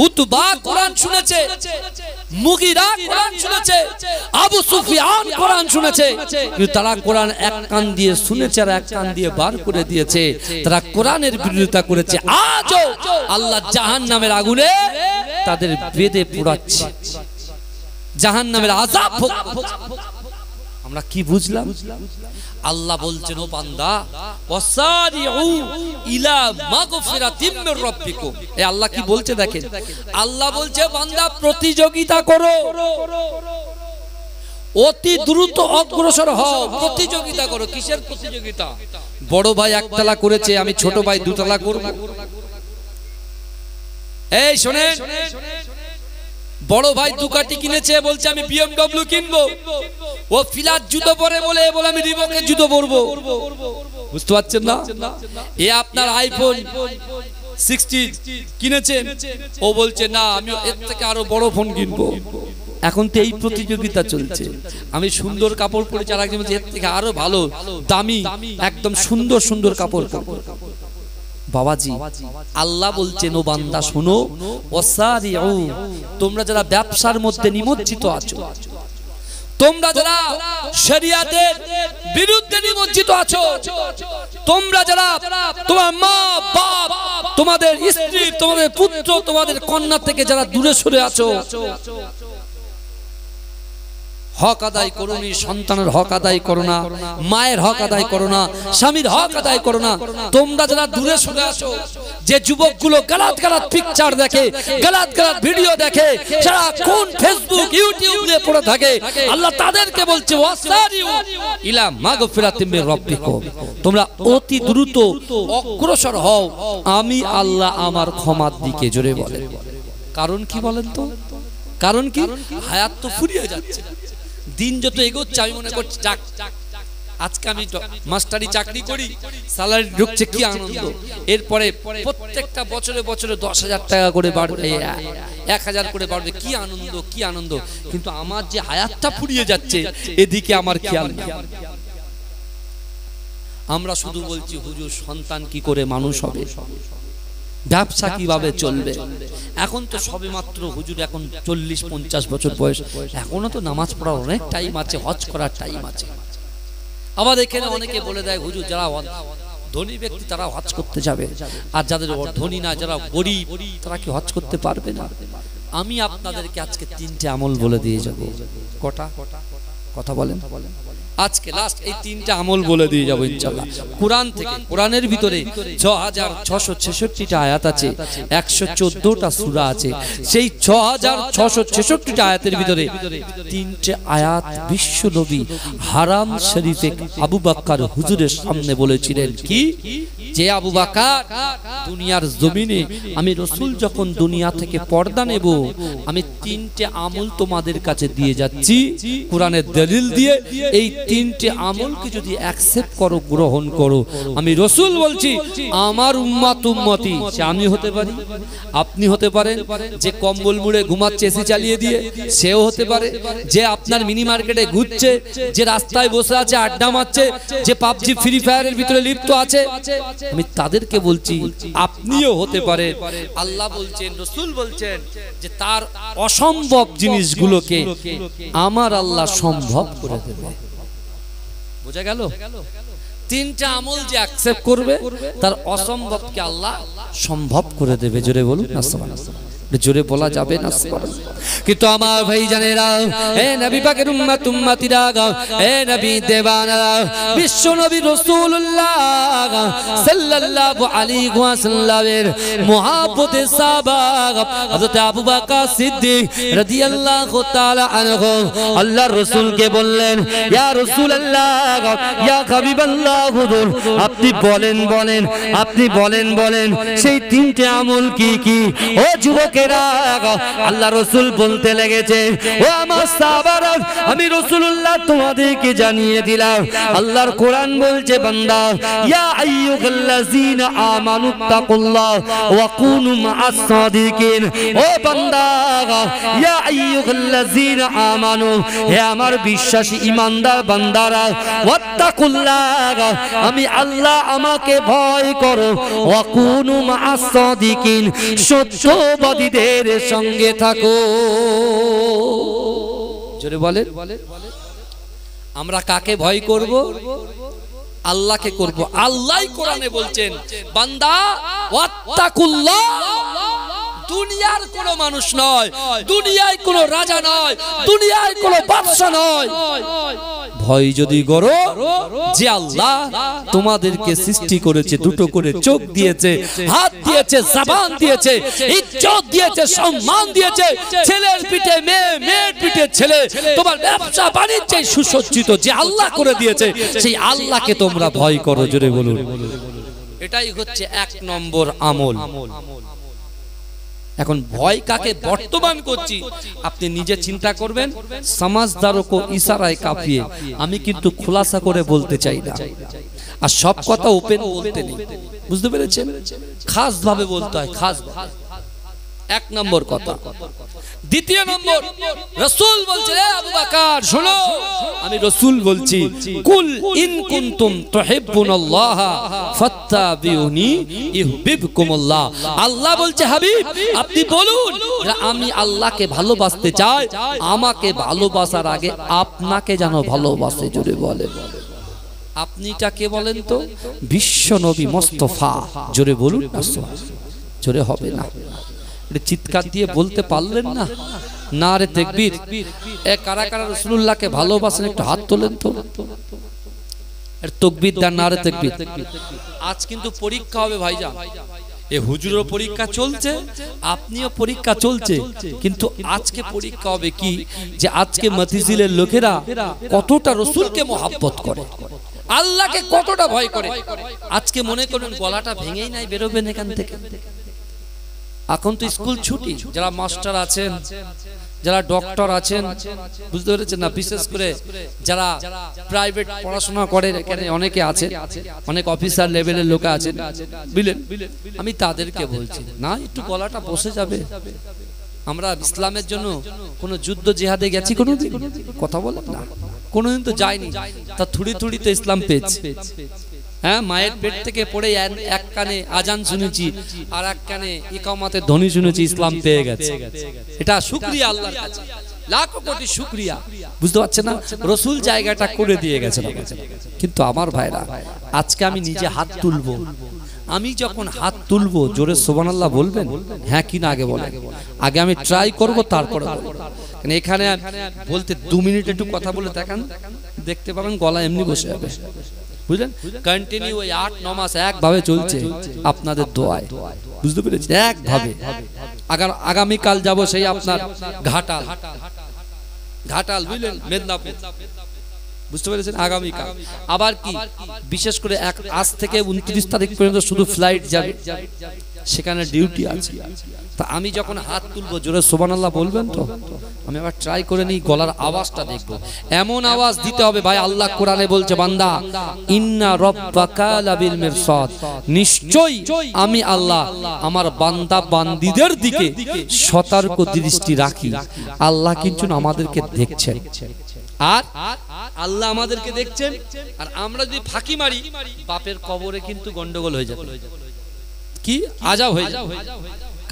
উতবা কোরআন শুনেছে, মুগিরা কোরআন শুনেছে, আবু সুফিয়ান কোরআন শুনেছে। কিন্তু তারা কোরআন এক কান দিয়ে শুনেছে আর এক কান দিয়ে বার করে দিয়েছে। তারা কোরআনের বিরোধিতা করেছে। আজও আল্লাহ জাহান্নামের আগুনে তাদের বেঁধে পোড়াচ্ছে, জাহান্নামের আযাব হোক। আমরা কি বুঝলাম? আল্লাহ বলছেন, ও বান্দা, ওয়াসারিউ ইলা মাগফিরাতিম মির রাব্বিকুম। এই আল্লাহ কি বলছে দেখেন, আল্লাহ বলছে, বান্দা প্রতিযোগিতা করো, অতি দ্রুত অগ্রসর হও, প্রতিযোগিতা করো। কিসের প্রতিযোগিতা? বড় ভাই একতলা করেছে, আমি ছোট ভাই দুতলা করব। এই শুনেন, বড় ভাই দুকাটি কিনেছে, বলছে আমি BMW কিনবো। ও ফিলার জুতো পরে বলে আমি রিবকের জুতো পরবো। বুঝতে পারছেন না? এ আপনার আইফোন 60 কিনেছেন, ও বলছে না, আমি এর থেকে আরো বড় ফোন কিনবো। এখন তো এই প্রতিযোগিতা চলছে। আমি সুন্দর কাপড় পরেছি, আর একজন বলছে এর থেকে আরো ভালো দামি একদম সুন্দর সুন্দর কাপড় পরবো। বাবাজি, আল্লাহ বলছেন, ও বান্দা শোনো, ওয়াসারিউ, তোমরা যারা ব্যবসার মধ্যে নিমজ্জিত আছো, তোমরা যারা শরিয়াতের বিরুদ্ধে নিমজ্জিত আছো, তোমরা যারা তোমার মা বাপ, তোমাদের স্ত্রী, তোমাদের পুত্র, তোমাদের কন্যা থেকে যারা দূরে সরে আছো, হক আদায় করুনি, সন্তানের হক আদায় করো না, মায়ের হক আদায় করো না, স্বামীর হক আদায় করো না। তোমরা যারা দূরে সরে আসো, যে যুবকগুলো গালাত গালাত পিকচার দেখে, গালাত গালাত ভিডিও দেখে, যারা কোন ফেসবুক ইউটিউব নিয়ে পড়ে থাকে, আল্লাহ তাদেরকে বলছে ওয়াসারিউ ইলা মাগফিরাতিম মির রাব্বিকুম, তোমরা অতি দ্রুত অগ্রসর হও আমি আল্লাহ আমার ক্ষমার দিকে। জোরে বলেন কারণ কি বলেন তো? কারণ কি? হায়াত তো ফুরিয়ে যাচ্ছে, দিন যত এগোচ্ছে আমি মনে করছি যাক আজকে আমি মাস্টারি চাকরি করি, স্যালারি ঢুকছে, কি আনন্দ। এরপরে প্রত্যেকটা বছরে বছরে 10,000 টাকা করে বাড়বে, 1,000 করে বাড়বে, কি আনন্দ, কি আনন্দ। কিন্তু আমার যে হায়াতটা ফুরিয়ে যাচ্ছে এদিকে আমার খেয়াল নেই। আমরা শুধু বলছি হুজুর সন্তান কি করে মানুষ হবে, ব্যবসা কিভাবে চলবে। এখন তো সবে মাত্র হুজুর এখন 40-50 বছর বয়স, এখনো তো নামাজ পড়ার অনেক টাইম আছে, হজ করার টাইম আছে। আবার এখানে অনেকে বলে দেয় হুজুর যারা ধনী ব্যক্তি তারা হজ করতে যাবে, আর যাদের ধনী না, যারা গরিব তারা কি হজ করতে পারবে না। আমি আপনাদেরকে আজকে 3টে আমল বলে দিয়ে যাব। কটা কথা বলেন? আজকে লাস্ট এই 3টে আমল বলে দিয়ে যাবো ইনশাআল্লাহ কুরআন থেকে। কোরআনের ভিতরে 6666টা আয়াত আছে, 114টা সূরা আছে। সেই 6666টা আয়াতের ভিতরে 3টে আয়াত বিশ্ব নবী হারাম শরীফে আবু বকর হুজুরের সামনে বলেছিলেন কি, যে আবু বকর দুনিয়ার জমিনে আমি রাসূল যখন দুনিয়া থেকে পর্দা নেব, আমি 3টে আমল তোমাদের কাছে দিয়ে যাচ্ছি কোরআনের দলিল দিয়ে। এই 3টে আমলকে যদি অ্যাকসেপ্ট করো, গ্রহণ করো, আমি রাসূল বলছি আমার উম্মত উম্মতি, সে আমি হতে পারি, আপনি হতে পারেন, যে কম্বল মুড়ে ঘুমাচ্ছে এসি চালিয়ে দিয়ে সেও হতে পারে, যে আপনার মিনি মার্কেটে ঘুরছে, যে রাস্তায় বসে আছে আড্ডা মারছে, যে পাবজি ফ্রি ফায়ারের ভিতরে লিপ্ত আছে, আমি তাদেরকে বলছি আপনিও হতে পারেন। আল্লাহ বলছেন, রাসূল বলছেন যে তার অসম্ভব জিনিসগুলোকে আমার আল্লাহ সম্ভব করে দেবে। বোঝা গেল? 3টা আমল যে অ্যাকসেপ্ট করবে তার অসম্ভবকে আল্লাহ সম্ভব করে দেবে। জোরে বলুন না সুবহানাল্লাহ। জোরে বলা যাবে না সুবহানাল্লাহ। কিন্তু আমার ভাই জানেরা, হে নবী পাকের উম্মত উম্মতিরা, হে নবী দেওয়ানারা, বিশ্ব নবী রাসূলুল্লাহ সাল্লাল্লাহু আলাইহি ওয়াসাল্লামের মুহাব্বতে সাহাবা হযরত আবু বকর সিদ্দিক রাদিয়াল্লাহু তাআলা আনহু আল্লাহর রাসূলকে বললেন, ইয়া রাসূলুল্লাহ, ইয়া হাবিবাল্লাহ, হুজুর আপনি বলেন বলেন, আপনি বলেন বলেন সেই 3টে আমল কি কি? ও যুবক আল্লাহ রাসূল বলতে লেগেছে, ও আমার সাহাবারা, আমি রাসূলুল্লাহ তোমাদেরকে জানিয়ে দিলাম। আল্লাহর কোরআন বলছে, বান্দা ইয়া আইয়ুহাল্লাযীনা আমানু তাকুল্লাহ ওয়া কুনু মা'আস সাদিকিন, ও বান্দা ইয়া আইয়ুহাল্লাযীনা আমানু, হে আমার বিশ্বাসী ঈমানদার বান্দারা, ওয়াত্তাকুল্লাহ, আমি আল্লাহ আমাকে ভয় করো, ওয়া কুনু মা'আস সাদিকিন, সত্যবাদী সঙ্গে থাকো। জোরে বলেন, আমরা কাকে ভয় করব? আল্লাহকে করব। আল্লাহই কোরআনে বলছেন, বান্দা ওয়াত্তাকুল্লাহ, দুনিয়ার কোন মানুষ নয়, দুনিয়ায় কোন রাজা নয়, দুনিয়ায় কোন বাদশা নয়, ভয় যদি করো যে আল্লাহ তোমাদেরকে সৃষ্টি করেছে, দুটো করে চোখ দিয়েছে, হাত দিয়েছে, জবান দিয়েছে, ইজ্জত দিয়েছে, সম্মান দিয়েছে, ছেলের পিঠে মেয়ে, মেয়ের পিঠে ছেলে, তোমার ব্যবসা বাণিজ্যে সুসজ্জিত যে আল্লাহ করে দিয়েছে, সেই আল্লাহকে তোমরা ভয় করো। জোরে বলুন। এটাই হচ্ছে 1 নম্বর আমল। এখন ভয় কাকে বর্তমান করছি আপনি নিজে চিন্তা করবেন। সমাজদারও কো ইশারায় কাফিয়ে, আমি কিন্তু খোলাসা করে বলতে চাই না, আর সব কথা ওপেন বলতে নেই, বুঝতে পেরেছেন? খাস ভাবে বলতে হয়, খাস ভাবে। 1 নম্বর কথা। দ্বিতীয় নম্বর, রাসূল বলছে, রে আবু বকর শোনো, আমি রাসূল বলছি, কুল ইন কুনতুম তুহিব্বুনাল্লাহ ফাত্তাবিউনি ইউহিব্বুকুমুল্লাহ। আল্লাহ বলছে, হাবিব আপনি বলুন, আমি আল্লাহকে ভালোবাসতে চাই, আমাকে ভালোবাসার আগে আপনাকে যেন ভালোবাসে। জোরে বলেন, আপনিটা কে বলেন তো? বিশ্ব নবী মুস্তাফা। জোরে বলুন না, জোরে হবে না, চিৎকার দিয়ে বলতে পারলেন না? নারে তাকবীর। এ কারা কারা রাসূলুল্লাহকে ভালোবাসেন একটু হাত তোলেন তো। এর তাকবীর দান, নারে তাকবীর। আজ কিন্তু পরীক্ষা হবে ভাইজান, এ হুজুরের পরীক্ষা চলছে, আপনিও পরীক্ষা চলছে, কিন্তু আজকে পরীক্ষা হবে কি যে আজকে মতিঝিলের লোকেরা কতটা রাসূলকে মহব্বত করে, আল্লাহকে কতটা ভয় করে। আজকে মনে করেন গলাটা ভেঙেই নাই বেরোবেন এখান থেকে। এখন তো স্কুল ছুটি, যারা মাস্টার আছেন, যারা ডক্টর আছেন, বুঝতে পেরেছেন না, বিশেষ করে যারা প্রাইভেট পড়াশোনা করে এখানে অনেকে আছে, অনেক অফিসার লেভেলের লোক আছেন, বুঝলেন, আমি তাদেরকে বলছি না একটু গলাটা বসে যাবে। আমরা ইসলামের জন্য কোনো যুদ্ধ জিহাদে গেছি কোনোদিন? কথা বলেন না, কোনোদিন তো যাইনি। তা থুড়ি থুড়ি তো ইসলাম পেয়েছি। হ্যাঁ, মায়ের পেট থেকে পড়ে এক কানে আজান শুনেছি আর এক কানে ইকামতের ধ্বনি শুনেছি, ইসলাম পেয়ে গেছে। এটা শুকরিয়া আল্লাহর কাছে, লাখো কোটি শুকরিয়া। বুঝতে পারছেন না, রাসূল জায়গাটা করে দিয়ে গেছেন। কিন্তু আমার ভাইরা, আজকে আমি নিজে হাত তুলবো, আমি যখন হাত তুলবো জোরে সুবহানাল্লাহ বলবেন? হ্যাঁ কি না আগে বলেন? আগে আমি ট্রাই করব, তারপরে বলবো। কারণ এখানে বলতে 2 মিনিট একটু কথা বলে দেখান, দেখতে পাবেন গলা এমনি বসে যাবে, বুঝলেন? কন্টিনিউ ওই 8-9 মাস একভাবে চলছে আপনাদের দোয়ায়, বুঝতে পেরেছেন? একভাবে। আগামীকাল যাব সেই আপনার ঘাটাল, বুঝলেন, মেদিনীপুর, বুঝতে পেরেছেন? আগামীকাল আবার কি বিশেষ করে আজ থেকে 29 তারিখ পর্যন্ত শুধু ফ্লাইট যাবে, সেখানে ডিউটি আছে। তা আমি যখন হাত তুলবো জোরে সুবহানাল্লাহ বলবেন তো? আমি আবার ট্রাই করে নিই, গলার আওয়াজটা দেখবো, এমন আওয়াজ দিতে হবে ভাই। আল্লাহ কোরআনে বলছে, বান্দা ইন্না রাব্বাকা লাবিল মিরসাদ, নিশ্চয়ই আমি আল্লাহ আমার বান্দা বান্দীদের দিকে সতর্ক দৃষ্টি রাখি। আল্লাহ কিন্তু আমাদেরকে দেখছেন, আর আল্লাহ আমাদেরকে দেখছেন। আর আমরা যদি ফাঁকি মারি, বাপের কবরে কিন্তু গন্ডগোল হয়ে যাবে, কি আযাব হয়ে যাবে।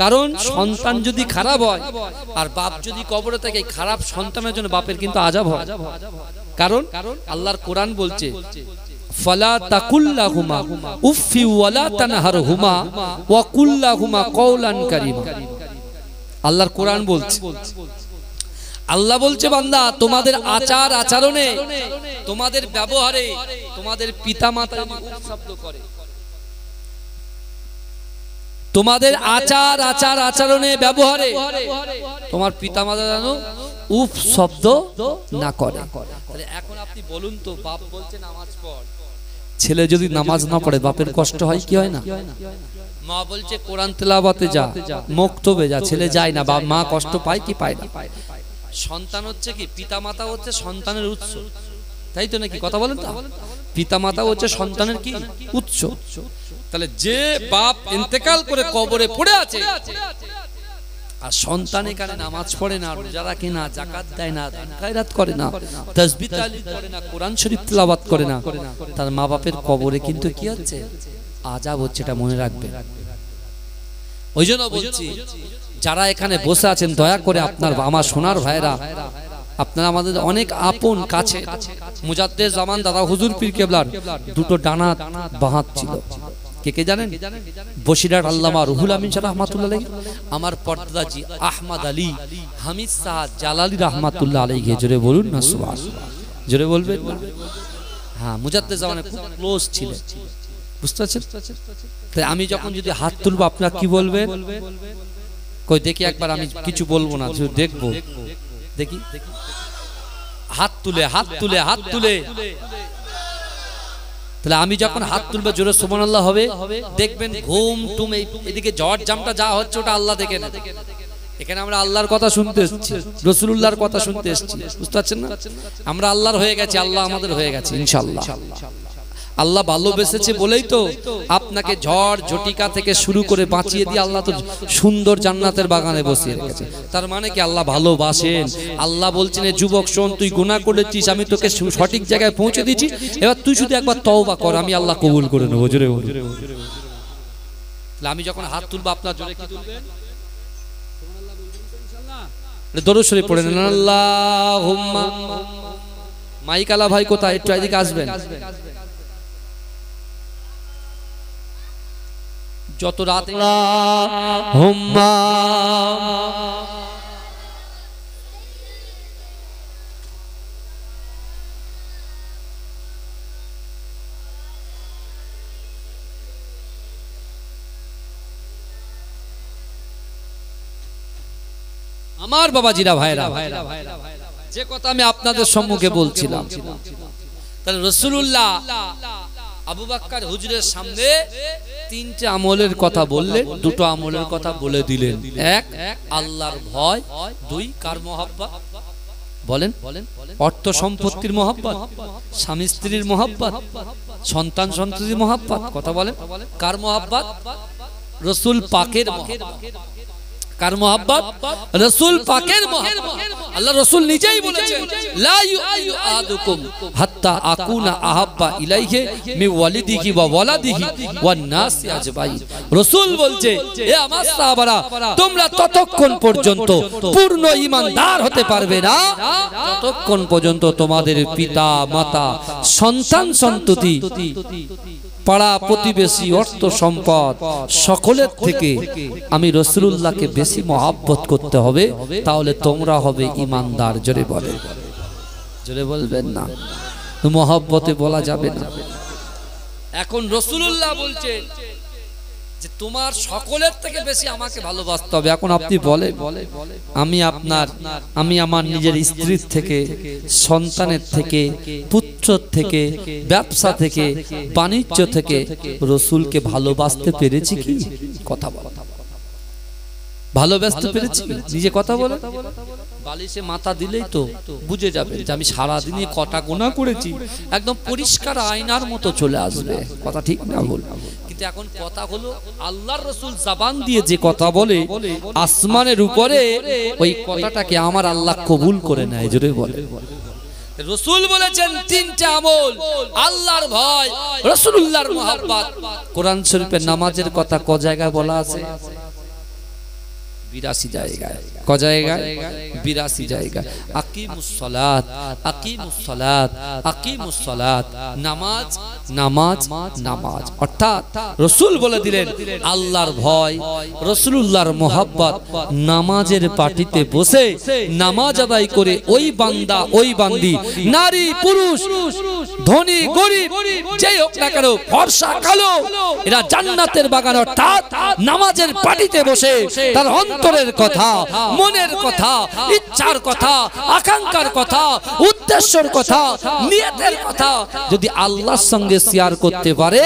কারণ সন্তান যদি খারাপ হয় আর বাপ যদি কবরে থাকে, খারাপ সন্তানের জন্য বাপের কিন্তু আযাব হয়। কারণ আল্লাহর কোরআন বলছে, ফালা তাকুল্লাহুমা উফি ওয়ালা তানহারহুমা ওয়া কুল্লাহুমা কওলান কারীমা। আল্লাহর কোরআন বলছে, আল্লাহ বলছে, বান্দা তোমাদের আচার আচরণে, তোমাদের ব্যবহারে তোমাদের পিতামাতা শব্দ করে, তোমাদের আচার আচরণে ব্যবহারে তোমার পিতামাতা জানো উফ শব্দ না করে। তাহলে এখন আপনি বলুন তো, বাপ বলছে নামাজ পড়, ছেলে যদি নামাজ না পড়ে বাপের কষ্ট হয় কি হয় না? মা বলছে কোরআন তেলাওয়াতে যা, মক্তবে যা, ছেলে যায় না, মা কষ্ট পায় কি পায় না? সন্তান হচ্ছে কি, পিতামাতা হচ্ছে সন্তানের উৎস, তাই তো নাকি? কথা বলেন তো, পিতামাতা হচ্ছে সন্তানের কি উৎস। তাহলে যে বাপ ইন্তেকাল করে কবরে পড়ে আছে আর সন্তান এখানে নামাজ পড়ে না, রোজা রাখে না, যাকাত দেয় না, খায়রাত করে না, তাসবিহ তাহলিল করে না, কোরআন শরীফ তেলাওয়াত করে না, তার মা বাপের কবরে কিন্তু কি হচ্ছে? আযাব হচ্ছে। এটা মনে রাখবেন। ওই জন্য বলছি, যারা এখানে বসে আছেন দয়া করে আপনার আমার সোনার ভাইরা, আপনারা আমাদের অনেক আপন কাছে। মুজাদ্দেদ জামান দাদা হুজুর পীর কেবলার দুটো ডানা বাহাত ছিল, কে কে জানেন? বসিরহাট আল্লামা রুহুল আমিন শাহ রাহমাতুল্লাহ আলাইহি, আমার পর্দাজি আহমদ আলী হামিদ শাহ জালালি রাহমাতুল্লাহ আলাইহি। জোরে বলুন না সুবহানাল্লাহ, জোরে বলবেন না? হ্যাঁ, মুজাদ্দেদ জামানে খুব ক্লোজ ছিল, বুঝতে পারছেন? তাই আমি যখন যদি হাত তুলবো আপনারা কি বলবেন? কই দেখি একবার, আমি কিছু বলবো না, শুধু দেখবো। দেখি হাত তুলে, হাত তুলে, হাত তুলে। তাহলে আমি যখন হাত তুলবো জোরে সুবহানাল্লাহ হবে, দেখবেন ঘুম টুম এদিকে ঝড় জামটা যা হচ্ছে ওটা আল্লাহ দেখে না। এখানে আমরা আল্লাহর কথা শুনতে এসেছি, রাসূলুল্লাহর কথা শুনতে এসেছি, বুঝতে পারছেন না? আমরা আল্লাহর হয়ে গেছি, আল্লাহ আমাদের হয়ে গেছে ইনশাআল্লাহ। আল্লাহ ভালোবেসেছে বলেই তো আপনাকে ঝড় ঝটিকা থেকে শুরু করে বাঁচিয়ে দিয়ে আল্লাহ তো সুন্দর জান্নাতের বাগানে বসিয়ে রেখেছে। তার মানে কি আল্লাহ ভালোবাসেন। আল্লাহ বলছেন, যুবক শোন, তুই গুনাহ করেছিস, আমি তোকে সঠিক জায়গায় পৌঁছে দিয়েছি, এবার তুই শুধু একবার তওবা কর, আমি আল্লাহ কবুল করে নেব। জোরে আমি যখন হাত তুলবো আপনার জোরে কি তুলবেন? দরুদ শরীফ পড়েন, আল্লাহুম্মা। মাইকালা ভাই কোথায়? একটু এদিকে আসবেন। যত রাত আমার বাবাজিরা ভাইরা, যে কথা আমি আপনাদের সম্মুখে বলছিলাম, তাহলে রাসূলুল্লাহ আবু বকর হুজুরের সামনে তিনটে আমলের কথা বললেন, দুটো আমলের কথা বলে দিলেন। এক, আল্লাহর ভয়। দুই, কার মহব্বত? বলেন, অর্থ সম্পত্তির মহব্বত, স্বামী স্ত্রীর মহব্বত, সন্তান সন্ততির মহব্বত। কথা বলেন, কার মহব্বত? রাসূল পাকের মহব্বত। কার মহব্বত? রাসূল পাকের মহব্বত। আল্লাহ রাসূল নিজেই বলেছেন, লা ইউমিনু আহাদুকুম হাত্তা আকুনা আহাব্বা ইলাইহি মিন ওয়ালিদিহি ওয়া ওয়ালাদিহি ওয়ান নাসি আজমাইন। রাসূল বলছে, এ আমার সাহাবারা, তোমরা ততক্ষণ পর্যন্ত পূর্ণ ঈমানদার হতে পারবে না যতক্ষণ পর্যন্ত তোমাদের পিতা মাতা, সন্তান সন্ততি, পাড়া প্রতিবেশী, অর্থ সম্পদ সকলের থেকে আমি রাসূলুল্লাহকে বেশি মহব্বত করতে হবে, তাহলে তোমরা হবে ঈমানদার। জোরে বলে, জোরে বলবেন না, মহব্বতে বলা যাবে না। এখন রাসূলুল্লাহ বলছেন যে তোমার সকলের থেকে বেশি আমাকে ভালোবাসতে হবে। এখন আপনি বলেন, আমি আমার নিজের স্ত্রীর থেকে, সন্তানের থেকে, পুত্র থেকে, ব্যবসা থেকে, বাণিজ্য থেকে রাসূলকে ভালোবাসতে পেরেছি কি? কথা বল, ভালোবাসতে পেরেছি? নিজে কথা বলে। বালিশে মাথা দিলেই তো বুঝে যাবে যে আমি সারাদিনে কটা গুনাহ করেছি, একদম পরিষ্কার আয়নার মতো চলে আসবে। কথা ঠিক না বল? কিন্তু এখন কথা হলো, আল্লাহর রাসূল জবান দিয়ে যে কথা বলে আসমানের উপরে, ওই কথাটাকে আমার আল্লাহ কবুল করে নেয়। জোরে বলে। রাসূল বলেছেন তিনটা আমল, আল্লাহর ভয়, রাসূলুল্লাহর মহব্বত। কোরআন শরীফে নামাজের কথা ক জায়গায় বলা আছে? 82 জায়গায়। ক জায়গায়? 82 জায়গায়। আকিমুস সালাত, আকিমুস সালাত, আকিমুস সালাত। নামাজ, নামাজ, নামাজ। অর্থাৎ রাসূল বলে দিলেন আল্লাহর ভয়, রাসূলুল্লাহর মহব্বত, নামাজের পাটিতে বসে নামাজ আদায় করে ওই বান্দা, ওই বান্দি, নারী পুরুষ, ধনী গরিব, যেই হোক না কেন, ফর্সা কালো, এরা জান্নাতের বাগান। অর্থাৎ নামাজের পাটিতে বসে তার অন্তরের কথা, মনের কথা, ইচ্ছার কথা, আকাঙ্ক্ষার কথা, উদ্দেশ্যের কথা, নিয়তের কথা যদি আল্লাহর সঙ্গে শেয়ার করতে পারে,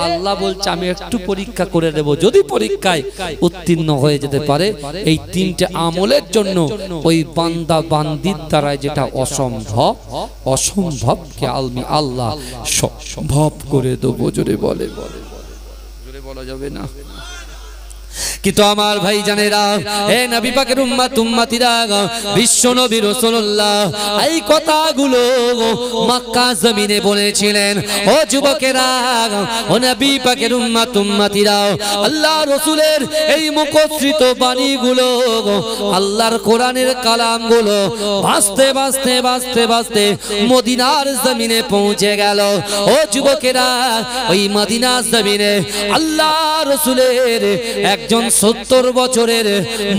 আল্লাহ বলছে আমি একটু পরীক্ষা করে দেব। যদি পরীক্ষায় উত্তীর্ণ হয়ে যেতে পারে, এই তিনটে আমলের জন্য ওই বান্দা বান্দির দ্বারা যেটা অসম্ভব, অসম্ভবকে আমি আল্লাহ সম্ভব করে দেবো। জোরে বলে, জোরে বলা যাবে না। কিন্তু আমার ভাই জানেরা, হে নবী পাকের উম্মত উম্মতিরা, বিশ্ব নবী রাসূলুল্লাহ এই কথাগুলো মক্কা জমিনে বলেছিলেন। ও যুবকেরা, ও নবী পাকের উম্মত উম্মতিরা, আল্লাহ রাসূলের এই মুখশ্রিত বাণীগুলো, আল্লাহর কোরআনের কালামগুলো ভাসতে ভাসতে ভাসতে ভাসতে মদিনার জমিনে পৌঁছে গেল। ও যুবকেরা, ওই মদিনার জমিনে আল্লাহ রাসূলের একজন 70 বছরের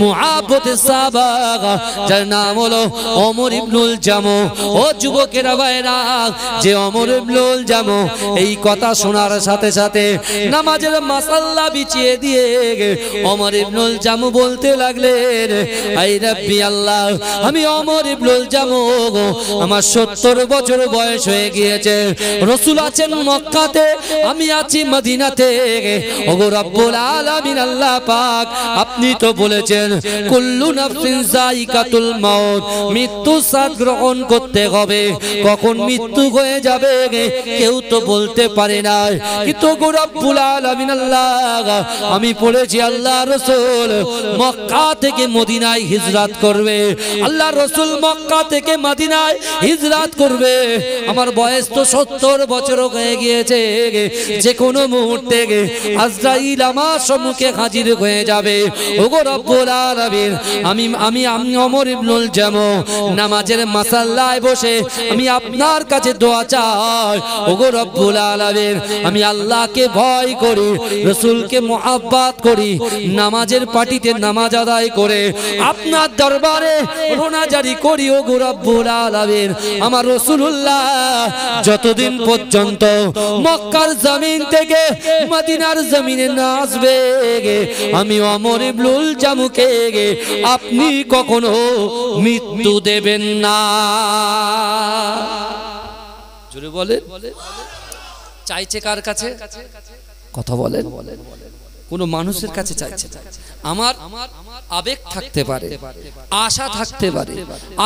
মুআব্বতের সাহাবা, যার নাম হলো ওমর ইবনুল জামু। ও যুবকেরা ভাইরা, যে ওমর ইবনুল জামু এই কথা শোনার সাথে সাথে নামাজের মাসাল্লা বিছিয়ে দিয়ে ওমর ইবনুল জামু বলতে লাগলেন, আই রাব্বি আল্লাহ, আমি ওমর ইবনুল জামু, আমার 70 বছর বয়স হয়ে গিয়েছে। রাসূল আছেন মক্কাতে, আমি আছি মদিনাতে। ওগো রব্বুল আলামিন আল্লাহ পাক, আপনি তো বলেছেন কুল্লু নাফসিন যায়িকাতুল মাউত, মৃত্যু স্বাদ গ্রহণ করতে হবে। কখন মৃত্যু হয়ে যাবে কেউ তো বলতে পারে না। কিন্তু গো রব্বুল আলামিন আল্লাহ, আমি পড়েছি আল্লাহ রাসূল মক্কা থেকে মদিনায় হিজরত করবে। আল্লাহ রাসূল মক্কা থেকে মদিনায় হিজরত করবে। আমার বয়স তো 70 বছর হয়ে গিয়েছে। যে কোনো মুহূর্তে আজরাইল আমার সম্মুখে হাজির হয়ে যাবে। ওগো রব্বুল আলামিন, আমি ওমর ইবনুল জামু নামাজের মাসাল্লায় বসে আমি আপনার কাছে দোয়া চাই। ওগো রব্বুল আলামিন, আমি আল্লাহকে ভয় করি, রাসূলকে মুহাব্বত করি, নামাজের পাটিতে নামাজ আদায় করে আপনার দরবারে রোনাজারি করি। ওগো রব্বুল আলামিন, আমার রাসূলুল্লাহ যতদিন পর্যন্ত মক্কার জমিন থেকে মদিনার জমিনে না আসবে, আমি ওমর ইবনুল জামুকে আপনি কখনো মৃত্যু দেবেন না। জোরে বলেন। চাইছে কার কাছে? কথা বলেন। কোন মানুষের কাছে চাইছে? আমার আবেগ থাকতে পারে, আশা থাকতে পারে,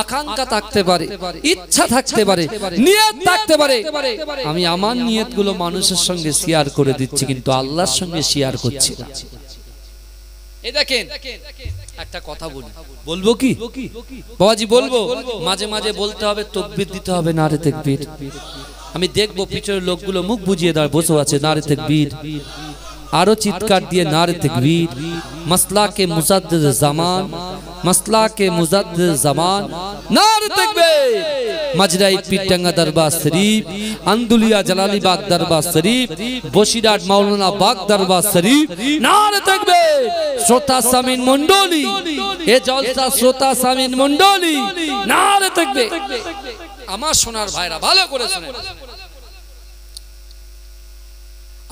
আকাঙ্ক্ষা থাকতে পারে, ইচ্ছা থাকতে পারে, নিয়ত থাকতে পারে। আমি আমার নিয়তগুলো মানুষের সঙ্গে শেয়ার করে দিচ্ছি, কিন্তু আল্লাহর সঙ্গে শেয়ার করছি না। এই দেখেন একটা কথা বলি, বলবো কি বাবাজি? বলবো। মাঝে মাঝে বলতে হবে, তাকবীর দিতে হবে, নারে তাকবীর। আমি দেখবো পিছনের লোকগুলো মুখ বুজিয়ে দাঁড়িয়ে বসে আছে, নারে তাকবীর। আরো চিৎকার দিয়ে নারে তাকবীর। মাসলা কে মুজাদ্দিদ জামান, মাসলা কে মুজাদ্দিদ জামান, নারে তাকবীর। মাজরাই পিটাঙ্গা দরবার শরীফ, আন্দুলিয়া জালালিবাগ দরবার শরীফ, বসিরহাট মাওলানা বাগ দরবার শরীফ, নারে তাকবীর। শ্রোতা সামিন মণ্ডলী, এ জলসা শ্রোতা সামিন মণ্ডলী, নারে তাকবীর। আমার সোনার ভাইরা ভালো করে শুনেন।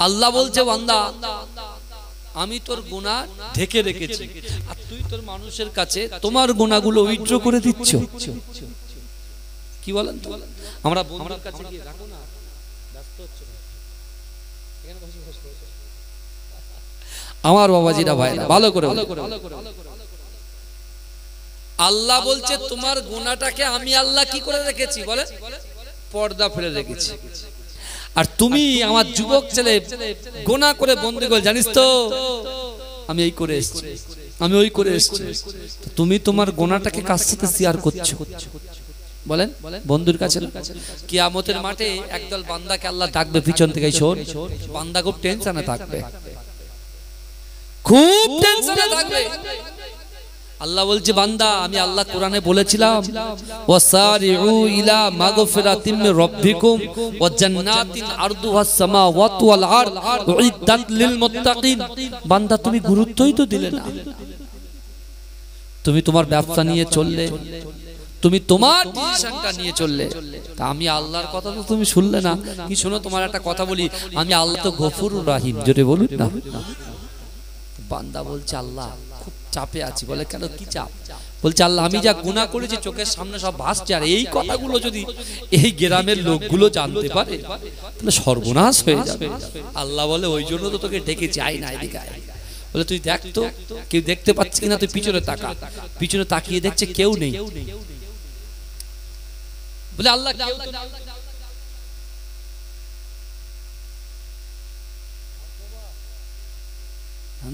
আল্লাহ বলছে, বান্দা আমি তোর গুনাহ ঢেকে রেখেছি, আর তুই তোর মানুষের কাছে তোমার গুনাহগুলো উইথড্র করে দিচ্ছ। কি বলেন তো? আমরা বন্ধুর কাছে গিয়ে রাখো না, ব্যস্ত হচ্ছে না, এখানে বসে বসে। আমার বাবাজিরা ভাইরা ভালো করে। আল্লাহ বলছে তোমার গুনাহটাকে আমি আল্লাহ কি করে রেখেছি বলে? পর্দা ফেলে রেখেছি। আর তুমি আমার যুবক ছেলে গুনাহ করে বন্দি করে, জানিস তো আমি এই করে এসেছি, আমি ওই করে এসেছি। তুমি তোমার গুনাহটাকে কার সাথে শেয়ার করছো বলেন? বন্ধুর কাছে। কিয়ামতের মাঠে একদল বান্দাকে আল্লাহ ডাকবে পিছন থেকে, শোন। বান্দা খুব টেনশনে থাকবে, খুব টেনশনে থাকবে। আল্লাহ বলছে, বান্দা আমি আল্লাহ কোরআনে বলেছিলাম, ওয়াসারিউ ইলা মাগফিরাতিম মির রাব্বিকুম ওয়া জান্নাতিন আরদুহাস সামাওয়াতু ওয়াল আরদ উইদ্দাত লিল মুত্তাকিন। বান্দা তুমি গুরুত্বই তো দিলে না। তুমি তোমার ব্যবসা নিয়ে চললে, তুমি তোমার ডিসিশনটা নিয়ে চললে, তা আমি আল্লাহর কথা তো তুমি শুনলে না। কি শোনো, তোমার একটা কথা বলি, আমি আল্লাহ তো গফুরুর রাহিম, জোরে বলুন না। বান্দা বলছে, আল্লাহ খুব চাপে আছি। বলে, কেন কি চাপ? বলছে, আল্লাহ আমি যা গুনাহ করেছি চোখের সামনে সব ভাসছে, আর এই কথাগুলো যদি এই গ্রামের লোকগুলো জানতে পারে তাহলে সর্বনাশ হয়ে যাবে। আল্লাহ বলে, ওই জন্য তো তোকে ডেকেছি, আয় না এদিকে আয়। বলে, তুই দেখ তো কেউ দেখতে পাচ্ছি কিনা, তুই পিছনে তাকা। পিছনে তাকিয়ে দেখছে কেউ নেই। বলে, আল্লাহ কেউ তো নেই।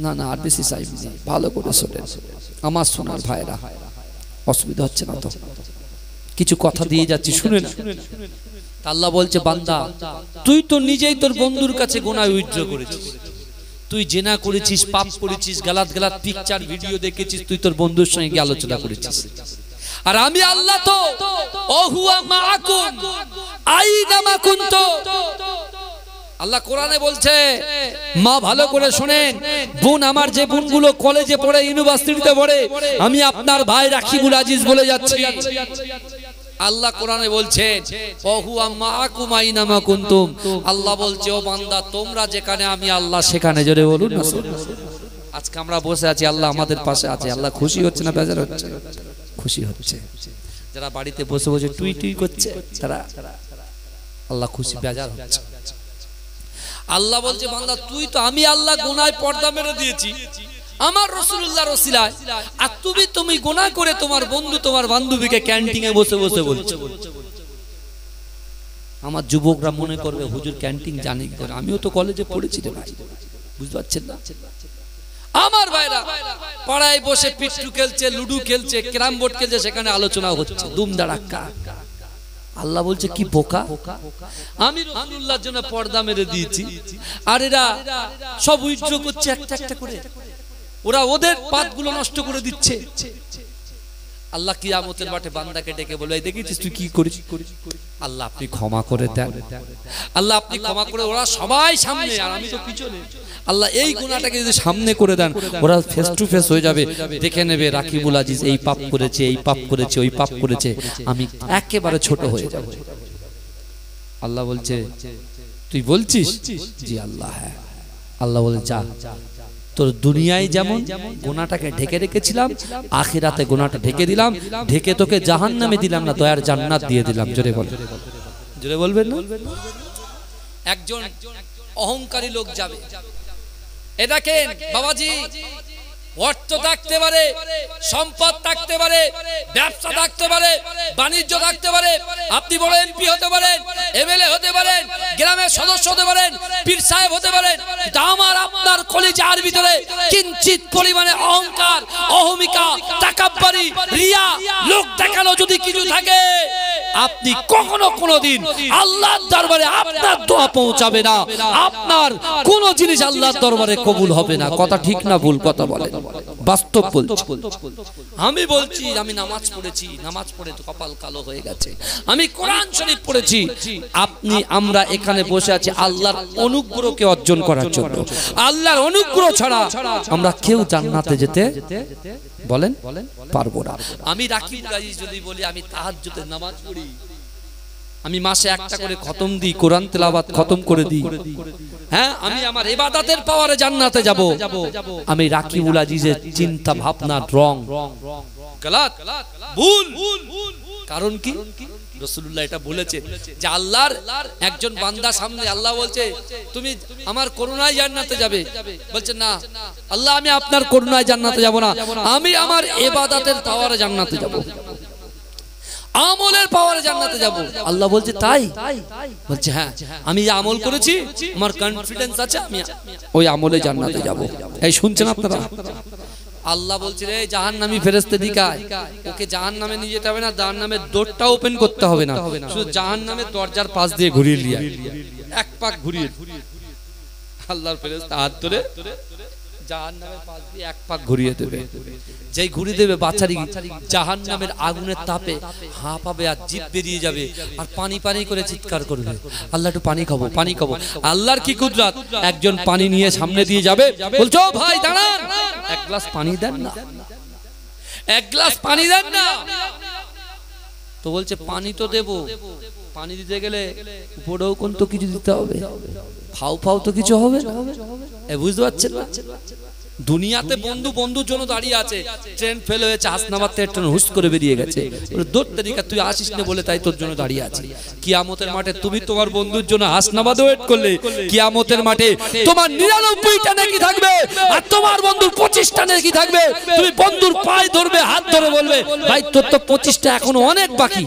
না না, আর বেশি চাই ভালো করে শোনেন আমার সোনার ভাইরা, অসুবিধা হচ্ছে না তো? কিছু কথা দিয়ে যাচ্ছি, শুনেন। আল্লাহ বলছে, বান্দা তুই তো নিজেই তোর বন্ধুর কাছে গুনাহ উইথড্র করেছিস, তুই জেনা করেছিস, পাপ করেছিস, গালাত গালাত পিকচার ভিডিও দেখেছিস, তুই তোর বন্ধুর সঙ্গে আলোচনা করেছিস। আর আমি আল্লাহ তো ওহুয়া মাআকুম আইনামা কুনতুম। আল্লাহ কোরআনে বলছে, মা ভালো করে শুনেন, বোন আমার যে বোনগুলো কলেজে পড়ে, ইউনিভার্সিটিতে পড়ে, আমি আপনার ভাই রাকিবুল আজিজ বলে যাচ্ছি। আল্লাহ কোরআনে বলছে, ওহুয়া মাআকুম আইনামা কুনতুম। আল্লাহ বলছে, ও বান্দা তোমরা যেখানে, আমি আল্লাহ সেখানে। জোরে বলুন না। আজকে আমরা বসে আছি, আল্লাহ আমাদের পাশে আছে। আল্লাহ খুশি হচ্ছে না বেজার হচ্ছে? খুশি হচ্ছে। যারা বাড়িতে বসে বসে টুই টুই করছে, তারা আল্লাহ খুশি, বেজার হচ্ছে। আল্লাহ বলছে, বান্দা তুই তো, আমি আল্লাহ গুনায় পর্দা মেরে দিয়েছি আমার রাসূলুল্লাহর ওসিলায়, আর তুমি গুনাহ করে তোমার বন্ধু তোমার বান্ধবীকে ক্যান্টিনে বসে বসে বলছো। আমার যুবকরা মনে করবে, হুজুর ক্যান্টিন জানি কি করে? আমিও তো কলেজে পড়েছি রে ভাই, বুঝতে পারছেন না? আমার ভাইরা পাড়ায় বসে পিট্টু খেলছে, লুডু খেলছে, ক্যারাম বোর্ড খেলছে, সেখানে আলোচনা হচ্ছে দুম দাঁড়াক্কা। আল্লাহ বলছে, কি বোকা, আমি রাসূলুল্লাহর জন্য পর্দা মেরে দিয়েছি, আর এরা সব উইথড্র করছে একটা একটা করে, ওরা ওদের পাতগুলো নষ্ট করে দিচ্ছে। আল্লাহ কিয়ামতের মাঠে বান্দাকে ডেকে বলে, এই দেখেছিস তুই কি করিস? আল্লাহ আপনি ক্ষমা করে দেন, আল্লাহ আপনি ক্ষমা করে। ওরা সবাই সামনে আর আমি তো পিছনে। আল্লাহ এই গুনাহটাকে যদি সামনে করে দেন, ওরা ফেস টু ফেস হয়ে যাবে, দেখে নেবে রাকিবুল আজিজ এই পাপ করেছে, এই পাপ করেছে, ওই পাপ করেছে, আমি একেবারে ছোট হয়ে যাব। আল্লাহ বলছে, তুই বলছিস? জি আল্লাহ, হ্যাঁ। আল্লাহ বলে, যা তোর দুনিয়ায় যেমন গুনাহটাকে ঢেকে রেখেছিলাম, আখিরাতে গুনাহটা ঢেকে দিলাম, ঢেকে তোকে জাহান্নামে দিলাম না, দয়ার জান্নাত দিয়ে দিলাম। জোরে বল, জোরে বলবেন না? একজন অহংকারী লোক যাবে, এ দেখেন বাবাজি, অর্থ থাকতে পারে, সম্পদ থাকতে পারে, ব্যবসা থাকতে পারে, বাণিজ্য থাকতে পারে, আপনি বড় এমপি হতে পারেন, এমএলএ হতে পারেন, গ্রামের সদস্য হতে পারেন, পীর সাহেব হতে পারেন, কিন্তু আমার আপনার কলিজার ভিতরে কিঞ্চিত পরিমাণে অহংকার, অহমিকা, তাকাব্বুরি, রিয়া, লোক দেখানো যদি কিছু থাকে, আপনি কখনো কোনোদিন আল্লাহর দরবারে আপনার দোয়া পৌঁছাবে না, আপনার কোন জিনিস আল্লাহর দরবারে কবুল হবে না। কথা ঠিক না ভুল কথা বলেন? বাস্তব বলছি। আমি বলছি, আমি নামাজ পড়েছি, নামাজ পড়ে তো কপাল কালো হয়ে গেছে, আমি কোরআন শরীফ পড়েছি। আপনি আমরা এখানে বসে আছি আল্লাহর অনুগ্রহকে অর্জন করার জন্য। আল্লাহর অনুগ্রহ ছাড়া আমরা কেউ জান্নাতে যেতে বলেন পারবো না। আমি রাকিব গাজী যদি বলি আমি তাহাজ্জুদের নামাজ পড়ি, আমি মাসে একটা করে খতম দিই, কোরআন তেলাওয়াত খতম করে দিই, হ্যাঁ, আমি আমার ইবাদতের পাওয়ারে জান্নাতে যাব, আমি রাকিবুল আজিজের চিন্তা ভাবনা রং গলত, ভুল। কারণ কি? রাসূলুল্লাহ এটা বলেছে যে আল্লাহর একজন বান্দা সামনে আল্লাহ বলছে তুমি আমার করুণায় জান্নাতে যাবে, বলছে না আল্লাহ আমি আপনার করুণায় জান্নাতে যাব না, আমি আমার ইবাদতের পাওয়ারে জান্নাতে যাব, আমলের পাওয়ারে জান্নাতে যাব। আল্লাহ বলছে তাই? বলছে হ্যাঁ, আমি যে আমল করেছি আমার কনফিডেন্স আছে আমি ওই আমলে জান্নাতে যাব। এই শুনছেন আপনারা? আল্লাহ বলছে রে জাহান্নামী ফেরেশতা দিকায়, ওকে জাহান্নামে নিয়ে যেতে হবে না, জাহান্নামের দরজা ওপেন করতে হবে না, শুধু জাহান্নামের দরজার পাশ দিয়ে ঘুরিয়ে নিয়ে এক পাক ঘুরিয়ে, আল্লাহর ফেরেশতা হাত ধরে জাহান্নামের পাশ দিয়ে এক পাক ঘুরিয়ে দেবে। যেই ঘুরিয়ে দেবে বাচ্চারি জাহান্নামের আগুনের তাপে হাঁপাবে আর জিভ বেরিয়ে যাবে আর পানি পানি করে চিৎকার করবে, আল্লাহ একটু পানি খাবো, পানি খাবো। আল্লাহর কি কুদরত, একজন পানি নিয়ে সামনে দিয়ে যাবে, বলছো ভাই দাঁড়ান, এক গ্লাস পানি দেন না, এক গ্লাস পানি দেন না। তো বলছে পানি তো দেবো, পানি দিতে গেলে উপরেও কোন তো কিছু দিতে হবে, ফাও ফাও তো কিছু হবে না, বুঝতে পারছেন না? দুনিয়াতে বন্ধু বন্ধুর জন্য দাঁড়িয়ে আছে, ট্রেন ফেল হয়েছে, হাসনাবাদ থেকে ট্রেন হুস করে বেরিয়ে গেছে, দূর তরিকা তুই আসিস না বলে তাই তোর জন্য দাঁড়িয়ে আছে। কিয়ামতের মাঠে তুমি তোমার বন্ধুর জন্য হাসনাবাদে ওয়েট করলে, কিয়ামতের মাঠে তোমার 99টা নেকি থাকবে আর তোমার বন্ধুর 25টা নেকি থাকবে। তুমি বন্ধুর পায়ে ধরবে, হাত ধরে বলবে ভাই তোর তো 25টা এখনো অনেক বাকি,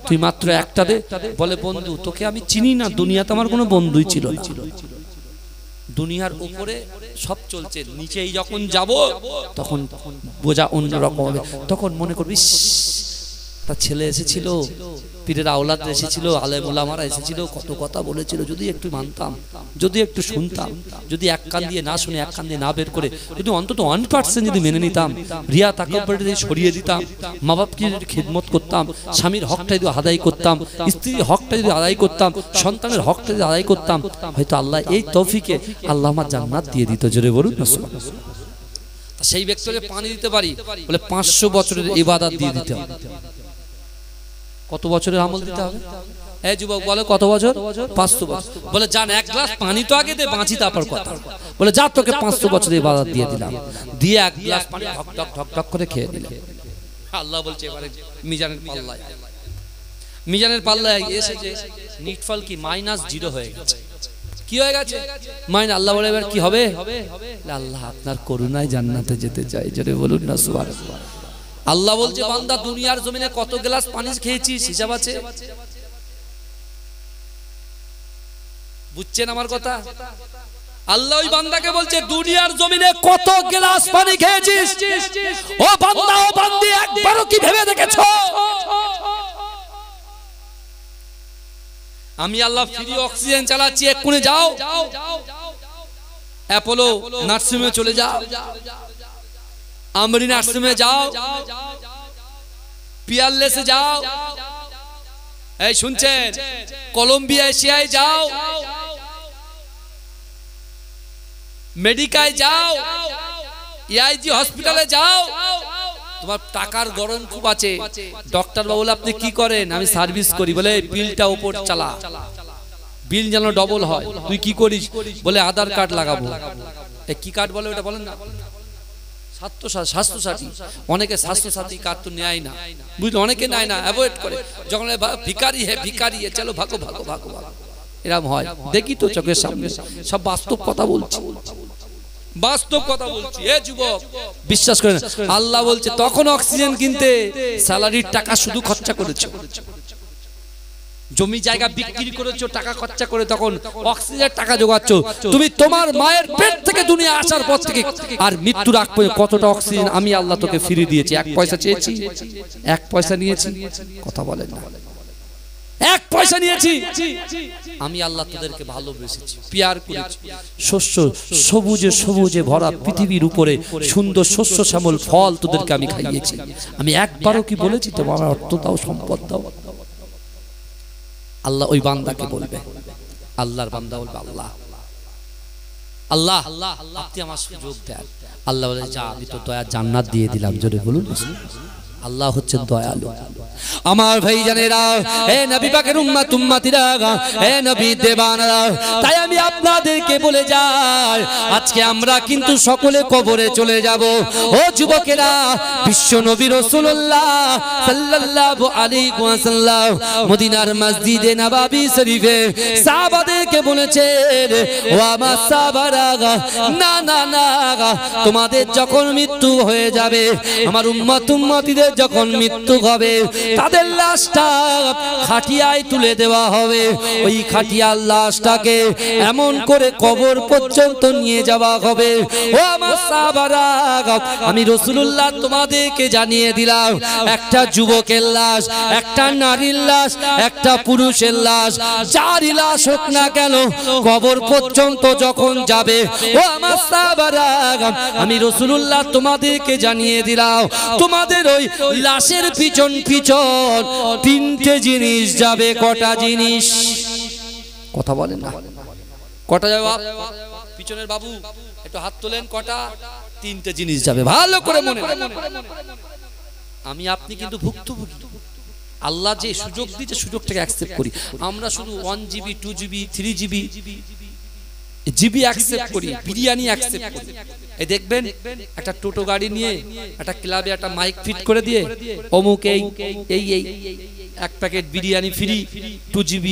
তুই মাত্র একটা দে। বলে বন্ধু তোকে আমি চিনি না, দুনিয়াতে আমার কোনো বন্ধুই ছিল না, দুনিয়ার উপরে সব চলছে, নিচেই যখন যাব তখন বোঝা অন্যরকম হবে, তখন মনে করবি তার ছেলে এসেছিল, পীরের আওলাদ এসেছিল, আলেম ওলামারা এসেছিল, কত কথা বলেছিল, যদি একটু মানতাম, যদি একটু শুনতাম, যদি এক কান দিয়ে না শুনে এক কান দিয়ে না বের করে যদি অন্তত 1% যদি মেনে নিতাম, রিয়া তাকাব্বুর যদি সরিয়ে দিতাম, মা বাপকে যদি খিদমত করতাম, স্বামীর হকটা যদি আদায় করতাম, স্ত্রীর হকটা যদি আদায় করতাম, সন্তানের হকটা যদি আদায় করতাম, হয়তো আল্লাহ এই তৌফিকে আল্লাহ আমার জান্নাত দিয়ে দিত। জোরে বলুন না। সেই ব্যক্তিকে পানি দিতে পারি বলে 500 বছরের ইবাদত দিয়ে দিতে হবে। কত বছরের আমল দিতে হবে? এই যুবক বলে কত বছর? 500 বছর। বলে জান এক গ্লাস পানি তো আগে দে, বাঁচি তারপর কথা। বলে যা তোকে 500 বছরের ইবাদত দিয়ে দিলাম, দিয়ে এক গ্লাস পানি ঢক ঢক ঢক ঢক করে খেয়ে দিলাম। আল্লাহ বলছে এবারে মিজানের পাল্লায়, মিজানের পাল্লায় এসেছে নিটফল কি -0 হয়ে গেছে। কি হয়ে গেছে? মাইন। আল্লাহ বলে এবার কি হবে? আল্লাহ আপনার করুণায় জান্নাতে যেতে চাই। জোরে বলুন না সুবহানাল্লাহ। আল্লাহ বলছে বান্দা দুনিয়ার জমিনে কত গ্লাস পানি খেয়েছিস হিসাব আছে? বুঝছেন আমার কথা? আল্লাহ ওই বান্দাকে বলছে দুনিয়ার জমিনে কত গ্লাস পানি খেয়েছিস? ও বান্দা ও বান্দি একবারও কি ভেবে দেখেছো? আমি আল্লাহ ফ্রি অক্সিজেন চালাচ্ছি, এক্ষুনি যাও অ্যাপোলো নার্সিংহোমে চলে যাও, আমরি নার্সিংহোমে যাও, পিয়ারলেসে যাও, এই শুনছেন, কলম্বিয়া এশিয়ায় যাও, মেডিকায় যাও, এআইজি হসপিটালে যাও, তোমার টাকার গরম খুব আছে। ডক্টর বাবু আপনি কি করেন? আমি সার্ভিস করি। বলে বিলটা উপর চালা, বিল যেন ডবল হয়। তুই কি করিস? বলে আধার কার্ড লাগাবো। কি কার্ড বলে ওটা বলেন না? স্বাস্থ্যসাথী। অনেকে স্বাস্থ্যসাথী কার্ড তো নেয় না, বুঝলি, অনেকে নেয় না, অ্যাভয়েড করে। যখন ভিখারি হে চলো ভাগো ভাগো ভাগো ভাগো, এরকম হয়, দেখি তো চোখের সামনে। সব বাস্তব কথা বলছি, বাস্তব কথা বলছি। এ যুবক বিশ্বাস করেন, আল্লাহ বলছে তখন অক্সিজেন কিনতে স্যালারির টাকা শুধু খরচা করেছো, জমি জায়গা বিক্রি করেছো, টাকা খরচা করে তখন অক্সিজেনের টাকা জোগাচ্ছ। তুমি তোমার মায়ের পেট থেকে দুনিয়া আসার পর থেকে আর মৃত্যুর আগ পর্যন্ত কতটা অক্সিজেন আমি আল্লাহ তোকে ফিরিয়ে দিয়েছি? 1 পয়সা চেয়েছি? 1 পয়সা নিয়েছি? কথা বলেন না। 1 পয়সা নিয়েছি? আমি আল্লাহ তোদেরকে ভালোবেসেছি, পিয়ার করেছি। শস্য সবুজে সবুজে ভরা পৃথিবীর উপরে সুন্দর শস্য শ্যামল ফল তোদেরকে আমি খাইয়েছি। আমি একবারও কি বলেছি তোমার অর্থ দাও, সম্পদ দাও? আল্লাহ ওই বান্দাকে বলবে, আল্লাহর বান্দা বলবে আল্লাহ আল্লাহ আপনি আমার সুযোগ দেন। আল্লাহ বলে যা, আমি তো দয়া জান্নাত দিয়ে দিলাম। জোরে বলুন, আল্লাহ হচ্ছেন দয়ালু। আমার ভাই জানেরা, হে নবী পাকের উম্মত উম্মতিরা, হে নবী দেবানরা, তাই আমি আপনাদেরকে বলে যাই, আজকে আমরা কিন্তু সকলে কবরে চলে যাব। ও যুবকেরা, বিশ্ব নবী রাসূলুল্লাহ সাল্লাল্লাহু আলাইহি ওয়াসাল্লাম মদিনার মসজিদে নববী শরীফে সাহাবাদেরকে বলেছেন, ও আমার সাহাবারা, না না না, তোমাদের যখন মৃত্যু হয়ে যাবে, আমার উম্মত উম্মতিদের যখন মৃত্যু হবে, তাদের লাশটা খাটিয়ায় তুলে দেওয়া হবে। ওই খাটিয়ার লাশটাকে এমন করে কবর পর্যন্ত নিয়ে যাওয়া হবে। ও আমার সাহাবারা, আমি রাসূলুল্লাহ তোমাদেরকে জানিয়ে দিলাম, একটা যুবকের লাশ, একটা নারীর লাশ, একটা পুরুষের লাশ, যারই লাশ হোক না কেন, কবর পর্যন্ত যখন যাবে, ও আমার সাহাবারা, আমি রাসূলুল্লাহ তোমাদেরকে জানিয়ে দিলাম, তোমাদের ওই লাশের পিছন পিছন 3টে জিনিস যাবে। কটা জিনিস? কথা বলেন না, কটা যাবে? পিছনের বাবু একটু হাত তোলেন। কটা? 3টে জিনিস যাবে। ভালো করে মনে রাখবেন, আমি আপনি কিন্তু ভুক্তভোগী। আল্লাহ যে সুযোগ দিয়েছে, সুযোগটাকে অ্যাকসেপ্ট করি। আমরা শুধু 1GB 2GB 3GB GB accept করি, বিরিয়ানি অ্যাকসেপ্ট করি। এই দেখবেন একটা টোটো গাড়ি নিয়ে একটা ক্লাবে একটা মাইক ফিট করে দিয়ে অমুক এই এই এই 1 প্যাকেট বিরিয়ানি ফ্রি, 2GB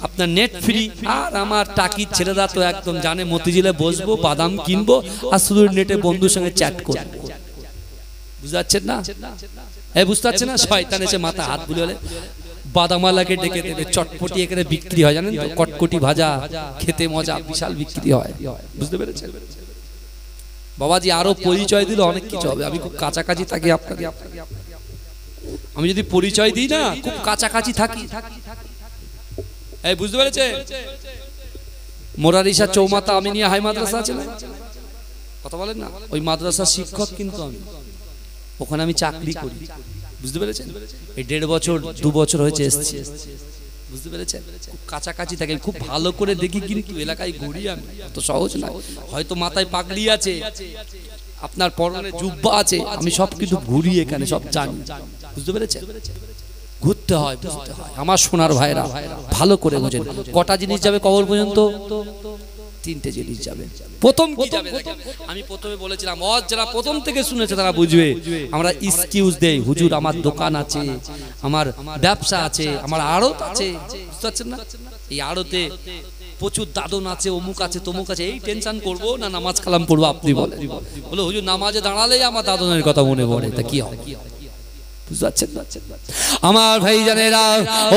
আপনার নেট ফ্রি। আর আমার টাকির ছেলেরা তো একদম জানে, মতিঝিলে বসবো, বাদাম কিনবো আর শুধু নেটে বন্ধুর সঙ্গে চ্যাট করবো। বুঝতে পারছেন না? এই বুঝতে পারছেন না? শয়তান এসে মাথা হাত বুলিয়ে বাদামালাকে ডেকে দেবে, চটপটি এখানে বিক্রি হয়, জানেন তো? কটকটি ভাজা খেতে মজা, বিশাল বিক্রি হয়। বুঝতে পেরেছেন? বাবাজি আরো পরিচয় দিলে অনেক কিছু হবে। আমি খুব কাছাকাছি থাকি আপনাকে, আমি যদি পরিচয় দিই না, খুব কাছাকাছি থাকি। এই বুঝতে পেরেছে? মোরারিসা চৌমাথা আমিনিয়া হাই মাদ্রাসা আছে না? কথা বলেন না? ওই মাদ্রাসার শিক্ষক কিন্তু আমি, ওখানে আমি চাকরি করি। বুঝতে পেরেছেন? এই 1.5 বছর 2 বছর হয়েছে এসেছি। বুঝতে পেরেছেন? খুব কাছাকাছি থাকে, খুব ভালো করে দেখি, কিন্তু এলাকায় ঘুরি আমি, তো সহজ না। হয়তো মাথায় পাগড়ি আছে, আপনার পরনে জুব্বা আছে, আমি সব কিছু ঘুরি এখানে, সব জানি। বুঝতে পেরেছেন? ঘুরতে হয়, বুঝতে হয়। আমার সোনার ভাইরা ভালো করে বুঝেন, কটা জিনিস যাবে কবর পর্যন্ত? 3টে জিনিস যাবে। প্রথম কি যাবে? আমি প্রথমে বলেছিলাম, যারা প্রথম থেকে শুনেছে তারা বুঝবে। আমরা এক্সকিউজ দেই, হুজুর আমার দোকান আছে, আমার ব্যবসা আছে, আমার আড়ত আছে। বুঝতে পারছেন না? এই আড়তে প্রচুর দাদন আছে, অমুক আছে, তমুক আছে, এই টেনশন করবো না নামাজ কালাম পড়বো? আপনি বলেন, বলে হুজুর নামাজে দাঁড়ালেই আমার দাদনের কথা মনে পড়ে, তা কি হয়? আমার ভাই জানেরা,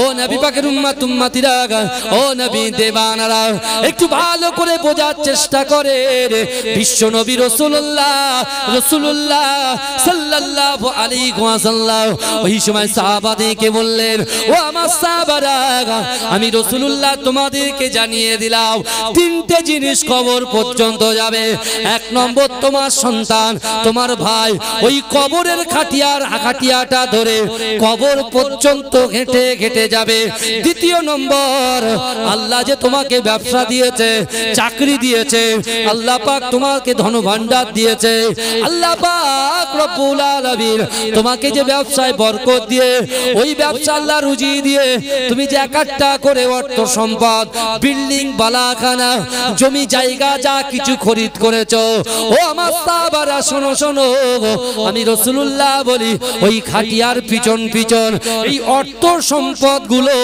ও নবী পাকের উম্মত উম্মতিরা, ও নবী দেবানারা, একটু ভালো করে বোঝার চেষ্টা করে। বিশ্ব নবী রাসূলুল্লাহ সাল্লাল্লাহু আলাইহি ওয়াসাল্লাম ওই সময় সাহাবাদেরকে বললেন, ও আমার সাহাবারা, আমি রাসূলুল্লাহ তোমাদেরকে জানিয়ে দিলাম, 3টে জিনিস কবর পর্যন্ত যাবে। 1 নম্বর, তোমার সন্তান, তোমার ভাই ওই কবরের খাটিয়াটা রাস্তা ধরে কবর পর্যন্ত হেঁটে হেঁটে যাবে। দ্বিতীয় নম্বর, আল্লাহ যে তোমাকে ব্যবসা দিয়েছে, চাকরি দিয়েছে, আল্লাহ পাক তোমাকে ধনভাণ্ডার দিয়েছে, আল্লাহ পাক রব্বুল আলামিন তোমাকে যে ব্যবসায় বরকত দিয়ে, ওই ব্যবসা আল্লাহ রুজি দিয়ে তুমি যে একাট্টা করে অর্থ সম্পদ, বিল্ডিং, বালাখানা, জমি জায়গা যা কিছু খরিদ করেছো, ও আমার সাহাবারা শোনো শোনো, আমি রাসূলুল্লাহ বলি ওই খাটিয়ার পিছন পিছন এই অর্থ সম্পদ গুলো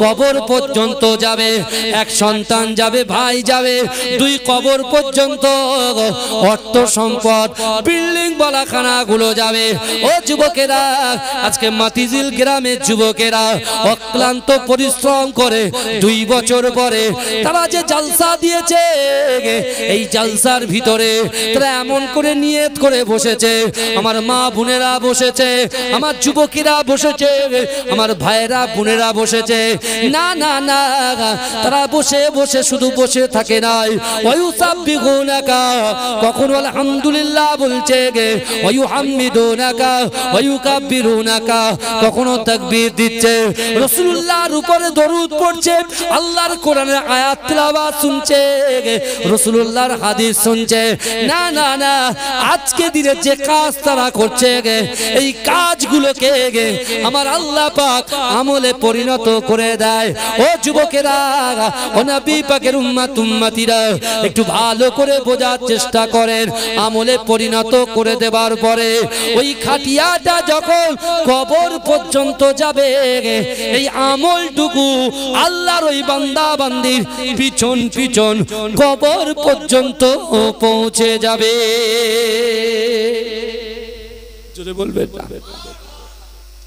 কবর পর্যন্ত যাবে। এক সন্তান যাবে, ভাই যাবে, দুই কবর পর্যন্ত অর্থ সম্পদ, বিল্ডিং, বালাখানা গুলো যাবে। ও যুবকেরা, আজকে মাতিঝিল গ্রামের যুবকেরা অক্লান্ত পরিশ্রম করে 2 বছর পরে তারা যে জালসা দিয়েছে, এই জালসার ভিতরে তারা এমন করে নিয়ত করে বসেছে, আমার মা বোনেরা বসেছে, আমার যুবকেরা বসেছে, আমার ভাইয়েরা বোনেরা বসেছে, না না না, তারা বসে বসে শুধু বসে থাকে নাই, ওয়ায়ুসাব্বিহুনাকা, কখনো আলহামদুলিল্লাহ বলছে, ওয়ায়ুহাম্মিদুনাকা ওয়ায়ুকাব্বিরুনাকা, কখনো তাকবীর দিচ্ছে, রাসূলুল্লাহর উপরে দরুদ পড়ছে, আল্লাহর কোরআনের আয়াত তিলাওয়াত শুনছে, রাসূলুল্লাহর হাদিস শুনছে। না না না, আজকে দিনে যে কাজ তারা করছে, এই কাজগুলোকে আমার আল্লাহ পাক আমলে পরিণত করে দেয়। ও যুবকেরা, ও নবী পাকের উম্মত উম্মতিরা, একটু ভালো করে বোঝার চেষ্টা করেন। আমলে পরিণত করে দেবার পরে ওই খাটিয়াটা যখন কবর পর্যন্ত যাবে, এই আমলটুকু আল্লাহর ওই বান্দা বান্দির পিছন পিছন কবর পর্যন্ত পৌঁছে যাবে। জোরে বলবেন না?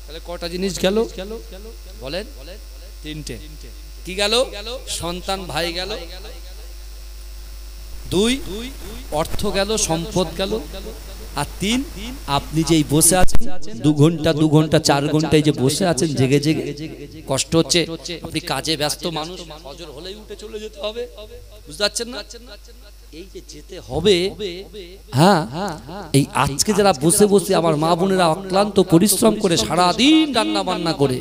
তাহলে কটা জিনিস গেল বলেন? 3টে। কি গেল? সন্তান, ভাই গেল, 2 অর্থ গেল, সম্পদ গেল, আর 3 আপনি যেই বসে আছেন 2 ঘন্টা 2 ঘন্টা 4 ঘন্টায় যে বসে আছেন জেগে জেগে, কষ্ট হচ্ছে, আপনি কাজে ব্যস্ত মানুষ, ফজর হলেই উঠে চলে যেতে হবে, বুঝতে পারছেন না? এই যে যেতে হবে, হ্যাঁ, এই আজকে যারা বসে বসে আমার মা বোনেরা অক্লান্ত পরিশ্রম করে সারা দিন রান্না বান্না করে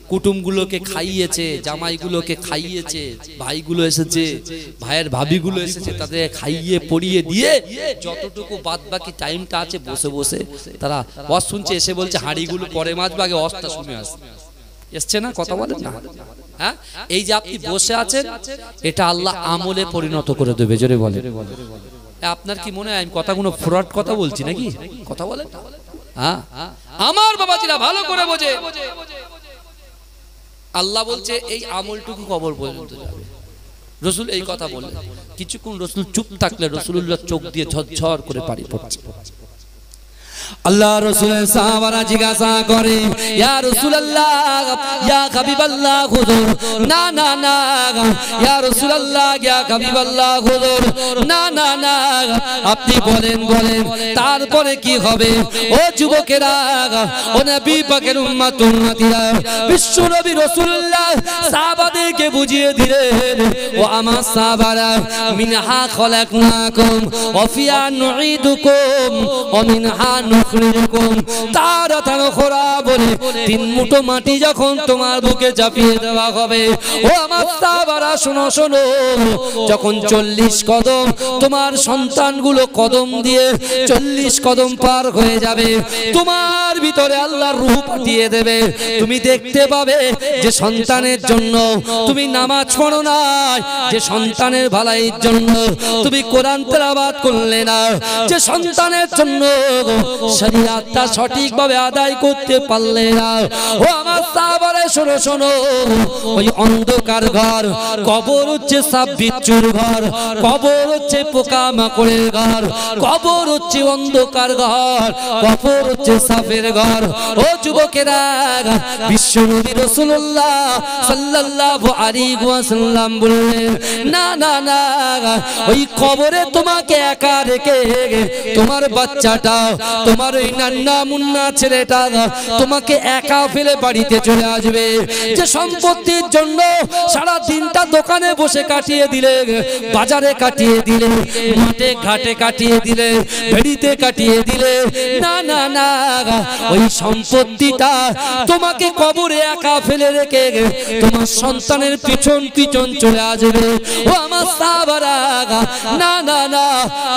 কুটুমগুলোকে খাইয়েছে, জামাইগুলোকে খাইয়েছে, ভাইগুলো এসেছে, ভাইয়ের ভাবিগুলো এসেছে, তাদের খাইয়ে পরিয়ে দিয়ে যতটুকু বাদ বাকি টাইমটা আছে বসে বসে তারা ওয়াজ শুনছে, এসে বলছে হাঁড়িগুলো পরে মাছবে, আগে ওয়াজটা শুনে আসছে। এসছে না? কথা বলেন না? হ্যাঁ, এই যে আপনি বসে আছেন, এটা আল্লাহ আমলে পরিণত করে দেবে। জোরে বলে। আপনার কি মনে হয় আমি কথাগুলো ফ্রড কথা বলছি নাকি? কথা বলেন। হ্যাঁ, আমার বাবাজিরা ভালো করে বোঝে, আল্লাহ বলছে এই আমলটুকু কবর পর্যন্ত যাবে। রাসূল এই কথা বললেন, কিছুক্ষণ রাসূল চুপ থাকলে রাসূলুল্লাহ চোখ দিয়ে ঝরঝর করে পানি পড়ছে। আল্লাহ রাসূলের সাহাবারা জিজ্ঞাসা করে, ইয়া রাসূলুল্লাহ, ইয়া হাবিবাল্লাহ হুজুর, না না না, ইয়া রাসূলুল্লাহ, ইয়া হাবিবাল্লাহ হুজুর, না না না, আপনি বলেন বলেন তারপরে কি হবে? ও যুবকেরা, ও নবী পাকের উম্মত উম্মতিরা, বিশ্ব নবী রাসূলুল্লাহ সাহাবাদেরকে বুঝিয়ে দিলেন, ও আমার সাহাবারা, মিনহা খলাকনাকুম ওয়া ফিহা নুঈদুকুম ওয়া মিনহা নুখরিজুকুম তারাতান উখরা, বলে 3 মুঠো মাটি যখন তোমার বুকে চাপিয়ে দেওয়া হবে, ও আমার সাহাবারা শোনো শোনো, যখন 40 কদম তোমার সন্তানগুলো কদম দিয়ে 40 কদম পার হয়ে যাবে, তোমার ভিতরে আল্লাহর রূহ পাঠিয়ে দেবে। তুমি দেখতে পাবে যে সন্তানের জন্য তুমি নামাজ পড়ো না, যে সন্তানের ভালাইয়ের জন্য তুমি কোরআন তেলাওয়াত করলে না, যে সন্তানের জন্য শরীয়তটা সঠিকভাবে আদায় করতে পারলে না, ও আমার সাহাবারা শোনো শোনো, ওই অন্ধকার ঘর কবর হচ্ছে সাপ বিচ্ছুর ঘর, কবর হচ্ছে পোকামাকড়ের ঘর, কবর হচ্ছে অন্ধকার ঘর, কবর হচ্ছে সাপের ঘর। ও যুবকেরা, বিশ্বনবী রাসূলুল্লাহ সাল্লাল্লাহু আলাইহি ওয়াসাল্লাম বললেন, না না না, ওই কবরে তোমাকে একা রেখে তোমার বাচ্চাটা, তোমার ওই নান্না মুন্না ছেলেটা তোমাকে একা ফেলে বাড়িতে চলে আসবে। যে সম্পত্তির জন্য সারা দিনটা দোকানে বসে কাটিয়ে দিলে, বাজারে কাটিয়ে দিলে, মাঠে ঘাটে কাটিয়ে দিলে, ভেড়িতে কাটিয়ে দিলে, না না না, ওই সম্পত্তিটা তোমাকে কবরে একা ফেলে রেখে তোমার সন্তানের পিছন পিছন চলে আসবে। ও আমার সাহাবারা, না না না,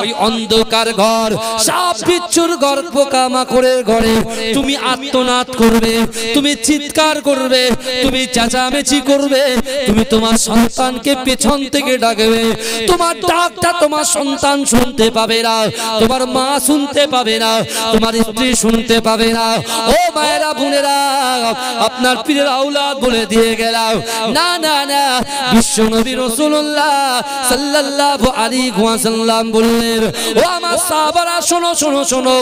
ওই অন্ধকার ঘর, সাপ বিচ্ছুর ঘর, পোকামাকড়ের ঘরে তুমি আর্তনাদ করবে, তুমি চিৎকার করবে, তুমি চেঁচামেচি করবে, তুমি তোমার সন্তানকে পেছন থেকে ডাকবে। তোমার ডাকটা তোমার সন্তান শুনতে পাবে না, তোমার মা শুনতে পাবে না, তোমার স্ত্রী শুনতে পাবে না। ও মায়েরা বোনেরা, আপনার পীরের আওলাদ বলে দিয়ে গেলাম, না না না, বিশ্ব নবী রাসূলুল্লাহ সাল্লাল্লাহু আলাইহি ওয়াসাল্লাম বললেন, ও আমার সাহাবারা শোনো শোনো শোনো,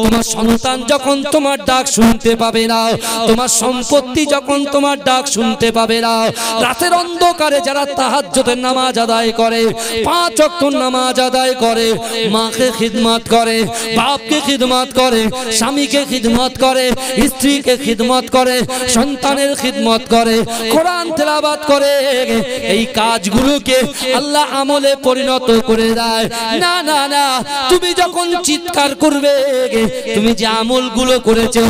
তোমার সন্তান যখন তোমার ডাক শুনতে পাবে না, তোমার সম্পত্তি যখন তোমার ডাক শুনতে পাবে না, রাতের অন্ধকারে যারা তাহাজ্জুদের নামাজ আদায় করে, 5 ওয়াক্ত নামাজ আদায় করে, মাকে খিদমত করে, বাপকে খিদমত করে, স্বামীকে খিদমত করে, স্ত্রীকে খিদমত করে, সন্তানের খিদমত করে, কোরআন তেলাওয়াত করে, এই কাজগুলোকে আল্লাহ আমলে পরিণত করে দেয়। না না না, তুমি যখন চিৎকার করবে, তুমি যে আমলগুলো করেছো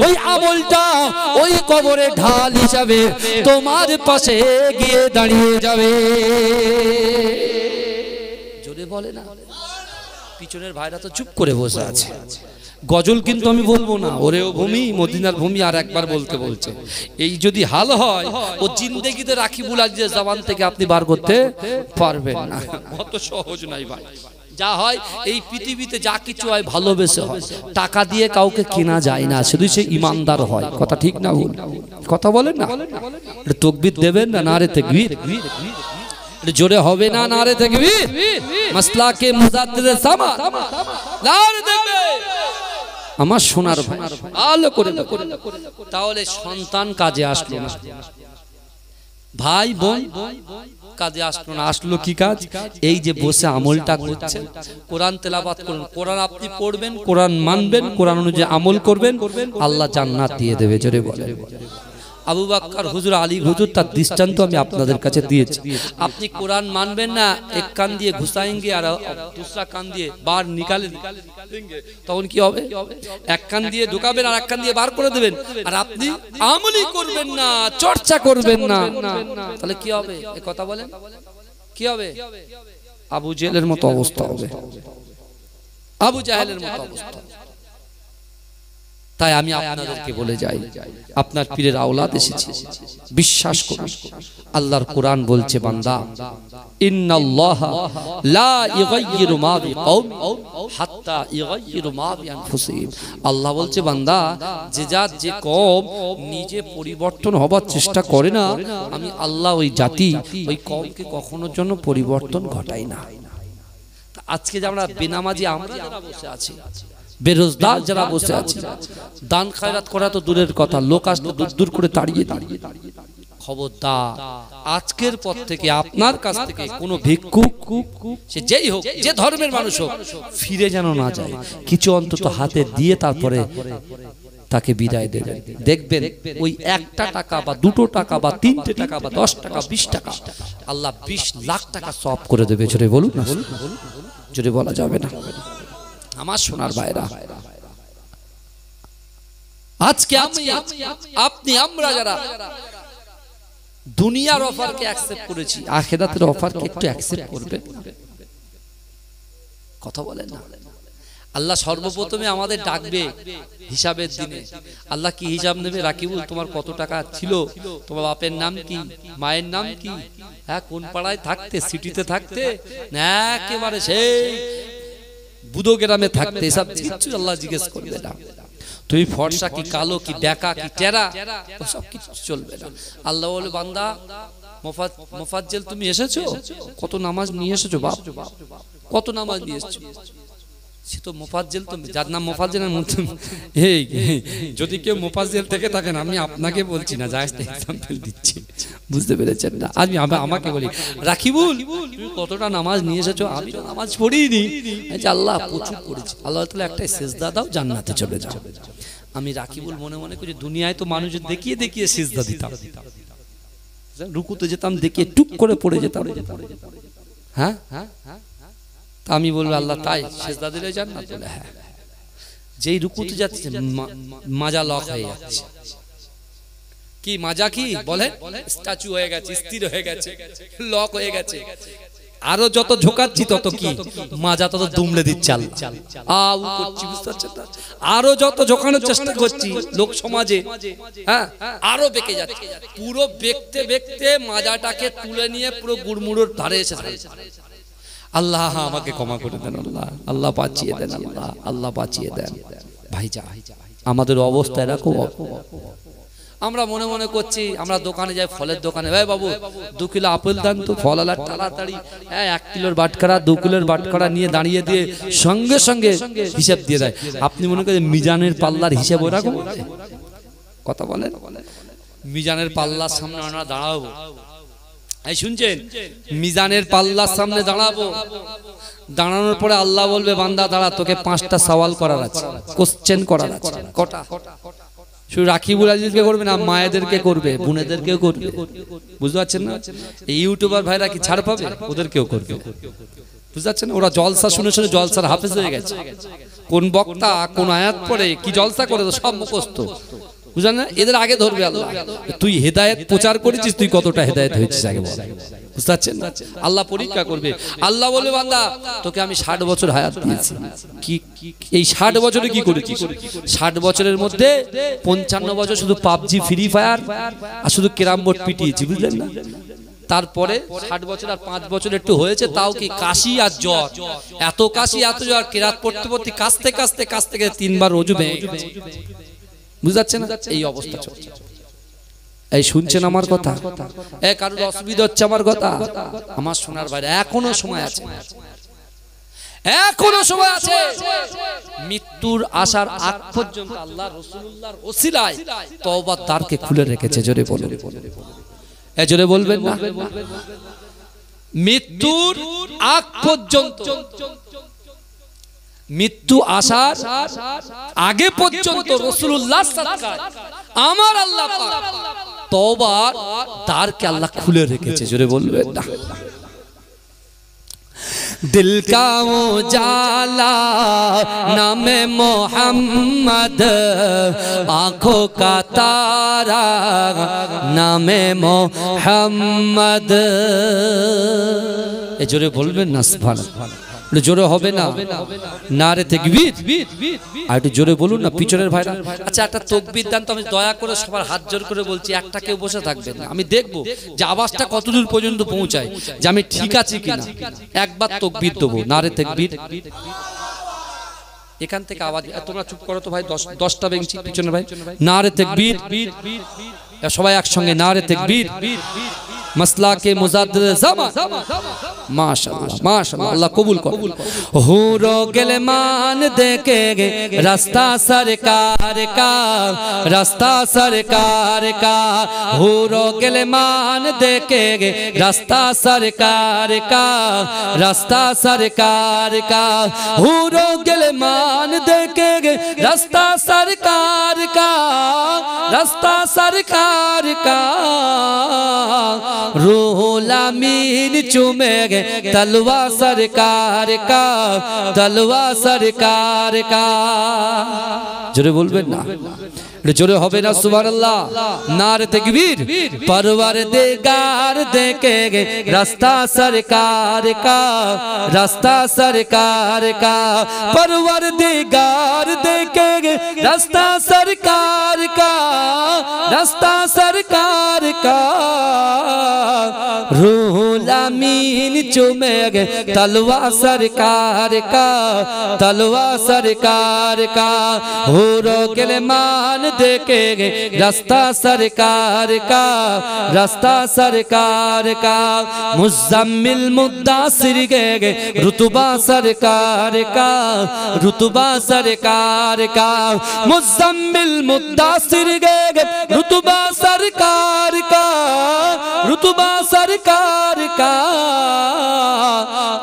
ওই আমলটা ওই কবরে ঢাল হিসাবে তোমার পাশে গিয়ে দাঁড়িয়ে যাবে। জোরে বলে না, পিছনের ভাইরা তো চুপ করে বসে আছে। গজল কিন্তু আমি বলবো না, ওরেও ভূমি মদিনার ভূমি আর একবার বলতে বলছে। এই যদি হাল হয়, ও জিন্দেগিতে রাকিবুল আজিজের জবান থেকে আপনি বার করতে পারবেন না। অত সহজ নাই ভাই। যা হয় এই পৃথিবীতে, যা কিছু হয় ভালোবেসে হয়, টাকা দিয়ে কাউকে কেনা যায় না, শুধু সে ইমানদার হয়। কথা ঠিক না ভুল? কথা বলেন না? তাকবীর দেবেন না? নারে তাকবীর। জোরে হবে না নারে তাকবীর? মাসলাকে মুজাদ্দিদের সামাদ নারে তাকবীর। আমার সোনার ভাই ভালো করে, তাহলে সন্তান কাজে আসলো না, ভাই বোন কাজে আসলো না, আসলো কি কাজ? এই যে বসে আমলটা করছেন, কোরআন তেলাওয়াত করুন, কোরআন আপনি পড়বেন, কোরআন মানবেন, কোরআন অনুযায়ী আমল করবেন, আল্লাহ জান্নাত দিয়ে দেবে। জোরে বলেন। আবু বকর হুজুর, আলী হুজুর, তার দৃষ্টান্ত আমি আপনাদের কাছে দিয়েছি। আপনি কোরআন মানবেন না, এক কান দিয়ে ঘুষাएंगे আর दूसरा কান দিয়ে বার নিকালে দেंगे, তখন কি হবে? এক কান দিয়ে ঢোকাবেন আর এক কান দিয়ে বার করে দেবেন, আর আপনি আমলই করবেন না, চর্চা করবেন না, তাহলে কি হবে? এই কথা বলেন, কি হবে? আবু জেহেলের মতো অবস্থা হবে, আবু জাহেলের মতো অবস্থা। তাই আমি আপনাদেরকে বলে যাই, আপনার পীরের আওলাদ এসেছে, বিশ্বাস করুন, আল্লাহর কোরআন বলছে, বান্দা ইন্নাল্লাহা লা ইগাইয়িরু মা বিকওমি হাত্তা ইগাইয়িরু মা বিআনফুসিহিম। আল্লাহ বলছে, বান্দা, যে জাত যে কওম নিজে পরিবর্তন হবার চেষ্টা করে না, আমি আল্লাহ ওই জাতি ওই কওমকে কখনোর জন্য পরিবর্তন ঘটাই না। আজকে যে আমরা বেনামাজি আমরা যারা বসে আছি, বেরোজগার যারা বসে আছে, দান খায়রাত করা তো দূরের কথা, লোক আসলে দূর দূর করে তাড়িয়ে দাঁড়িয়ে, খবরদার, আজকের পর থেকে আপনার কাছ থেকে কোনো ভিক্ষুক, সে যেই হোক, যে ধর্মের মানুষ হোক, ফিরে যেন না যায়, কিছু অন্তত হাতে দিয়ে তারপরে তাকে বিদায় দেবেন। দেখবেন ওই 1টা টাকা বা 2টো টাকা বা 3টে টাকা বা 10 টাকা 20 টাকা আল্লাহ 20 লাখ টাকা সওয়াব করে দেবে। জোরে বলুন না, জোরে বলা যাবে না। আমার সোনার ভাইরা, আজকে আপনি আমরা যারা দুনিয়ার অফারকে অ্যাকসেপ্ট করেছি, আখিরাতের অফারকে একটু অ্যাকসেপ্ট করবেন। কথা বলেন না? আল্লাহ সর্বপ্রথমে আমাদের ডাকবে হিসাবের দিনে। আল্লাহ কি হিসাব নেবে? রাকিবুল, তোমার কত টাকা ছিল, তোমার বাপের নাম কি, মায়ের নাম কি, হ্যাঁ কোন পাড়ায় থাকতে, সিটিতে থাকতে না একেবারে সেই বুদো গ্রামে থাকতে, এসব কিছু আল্লাহ জিজ্ঞেস করবে না। তুমি ফর্সা কি কালো কি বেকা কি টেরা, সব কিছু চলবে না। আল্লাহ বলে, বান্দা মোফাজ্জেল তুমি এসেছো, কত নামাজ নিয়ে এসেছো বাপ, কত নামাজ নিয়ে এসেছো। সে তো মোফাজ্জেল, তো যার নাম মোফাজ্জেল, এই যদি কেউ মোফাজ্জেল থেকে থাকেন, আমি আপনাকে বলছি না, জাস্ট এক্সাম্পল দিচ্ছি, বুঝতে পেরেছেন না? আমি আমাকে বলি, রাকিবুল তুমি কতটা নামাজ নিয়ে এসেছো? আমি তো নামাজ পড়িনি। আল্লাহ প্রচুর পড়েছি। আল্লাহ তাআলা একটা সিজদা দাও, জান্নাতে চলে যাও। আমি রাকিবুল মনে মনে করি, দুনিয়ায় তো মানুষ দেখিয়ে দেখিয়ে সিজদা দিতাম, রুকুতে যেতাম, দেখিয়ে টুক করে পড়ে যেতাম। হ্যাঁ, আমি বলবো, আল্লাহ তাই সিজদা দিলে জান্নাত? বলে হ্যাঁ। যেই রুকুতে যাচ্ছে মাজা লক হয়ে যাচ্ছে। কি মাজা কি বলে? স্ট্যাচু হয়ে গেছে, স্থির হয়ে গেছে, লক হয়ে গেছে। আরো যত ঝোকাচ্ছি তত কি মাজা তত দুমড়ে দিচ্ছে, আউ করছি, বুঝতে পারছেন না? আরো যত ঝোকানোর চেষ্টা করছি লোক সমাজে, হ্যাঁ, আরো বেঁকে যাচ্ছে। পুরো বেঁকতে বেঁকতে মাজাটাকে তুলে নিয়ে পুরো গুড়মুড়োর ধারে এসে ধরেছে। আল্লাহ আমাকে ক্ষমা করে দেন, আল্লাহ, আল্লাহ বাঁচিয়ে দেন, আল্লাহ, আল্লাহ বাঁচিয়ে দেন। ভাইজান, আমাদের অবস্থা এরকম। আমরা মনে মনে করছি, আমরা দোকানে যাই, ফলের দোকানে, ভাই বাবু 2 কিলো আপেল দেন তো। ফলওয়ালা তাড়াতাড়ি 1 কিলোর বাটখারা 2 কিলোর বাটখারা নিয়ে দাঁড়িয়ে দিয়ে সঙ্গে সঙ্গে হিসাব দিয়ে দেয়। আপনি মনে করেন মিজানের পাল্লার হিসাব ওরকম কথা বলেন? মিজানের পাল্লার সামনে আমরা দাঁড়াবো, এই শুনছেন, মিজানের পাল্লার সামনে দাঁড়াবো। দাঁড়ানোর পরে আল্লাহ বলবে, বান্দা দাঁড়া, তোকে 5টা সওয়াল করার আছে, কোশ্চেন করার আছে। কটা? শুধু রাকিবুল আজিজকে করবে না, মায়েদেরকে করবে, বোনেদেরকেও করবে। বুঝতে পারছেন না? এই ইউটিউবার ভাইরা কি ছাড় পাবে? ওদেরকেও করবে। বুঝতে পারছেন? ওরা জলসা শুনে শুনে জলসার হাফেজ হয়ে গেছে। কোন বক্তা কোন আয়াত পড়ে কি জলসা করে সব মুখস্থ। বুঝলেন না? এদের আগে ধরবে আল্লাহ। তুই হেদায়েত প্রচার করেছিস, তুই কতটা হেদায়েত হয়েছিস আগে বল। বুঝতে পারছেন না? আল্লাহ পরীক্ষা করবে। আল্লাহ বলবে, বান্দা তোকে আমি 60 বছর হায়াত দিয়েছি, কি এই 60 বছরে কি করেছিস? 60 বছরের মধ্যে 55 বছর শুধু পাবজি, ফ্রি ফায়ার আর শুধু ক্যারাম বোর্ড পিটিয়েছি। বুঝলেন না? তারপরে 60 বছর আর 5 বছর একটু হয়েছে, তাও কি কাশি আর জ্বর, এত কাশি এত জ্বর, কেরাত পড়তে পড়তে কাশতে কাশতে কাশতে 3বার ওযু ভেঙে গেছে। বুঝতে পারছেন না? এই অবস্থা চলছে। এই শুনছেন আমার কথা? কারোর অসুবিধা হচ্ছে আমার কথা? আমার শোনার বাইরে এখনো সময় আছে, এখনো সময় আছে। মৃত্যুর আসার আগ পর্যন্ত আল্লাহ রাসূলুল্লাহর ওসিলায় তওবার দ্বারকে খুলে রেখেছে। জোরে বলুন, জোরে বলবেন না? মৃত্যুর আগ পর্যন্ত, মৃত্যু আসার আগে পর্যন্ত রাসূলুল্লাহর সাদকায় আমার আল্লাহ পাক তওবার দ্বারকে আল্লাহ খুলে রেখেছে। জোরে বলবেন না? दिल का उजाला नामे मोहम्मद, आंखों का तारा नामे मोहम्मद। ए जोरे बोलबेन ना सुबहानाल्लाह? জোরে হবে না? নারে তাকবীর। আর একটু জোরে বলুন না পিছনের ভাইরা। আচ্ছা, একটা তাকবীর দেন তো। আমি দয়া করে সবার হাত জোর করে বলছি, একটা কেউ বসে থাকবেন না। আমি দেখবো যে আওয়াজটা কতদূর পর্যন্ত পৌঁছায়, যে আমি ঠিক আছি কিনা। একবার তাকবীর দেবো, নারে তাকবীর। এখান থেকে আওয়াজ, তোমরা চুপ করো তো ভাই, 10টা বেঞ্চি পিছনের ভাই। নারে তাকবীর, সবাই একসঙ্গে নারে তাকবীর। मसला के मुजाद्दिद ज़मान, माशाअल्लाह माशाअल्लाह, अल्लाह कबूल कर। हूरो गिलमान देखेंगे रास्ता सरकार का, रास्ता सरकार का। हूरो गिलमान देखेंगे रास्ता सरकार का, रास्ता सरकार का। हूरो गिलमान देखेंगे रास्ता सरकार का, रास्ता सरकार का। रूहुल अमीन चूमेंगे तलवा सरकार का, तलवा सरकार का। जोरे बोलबेन ना? जोरे होबे ना? सुबहानाल्लाह, नारे तकबीर। परवरदिगार देखेंगे रास्ता सरकार का, रास्ता सरकार का। परवरदिगार देखेंगे रास्ता सरकार का, रास्ता सरकार का। रूहुल अमीन चूमेंगे तलवा सरकार का, तलवा सरकार का। हूरो गिलमान देखेंगे रास्ता सरकार का, रास्ता सरकार का। मुज़म्मिल मुद्दासिर गेगे रुतबा सरकार का, रुतबा सरकार का। मुज़म्मिल मुद्दासिर गेगे रुतबा सरकार का, रुतबा सरकार का।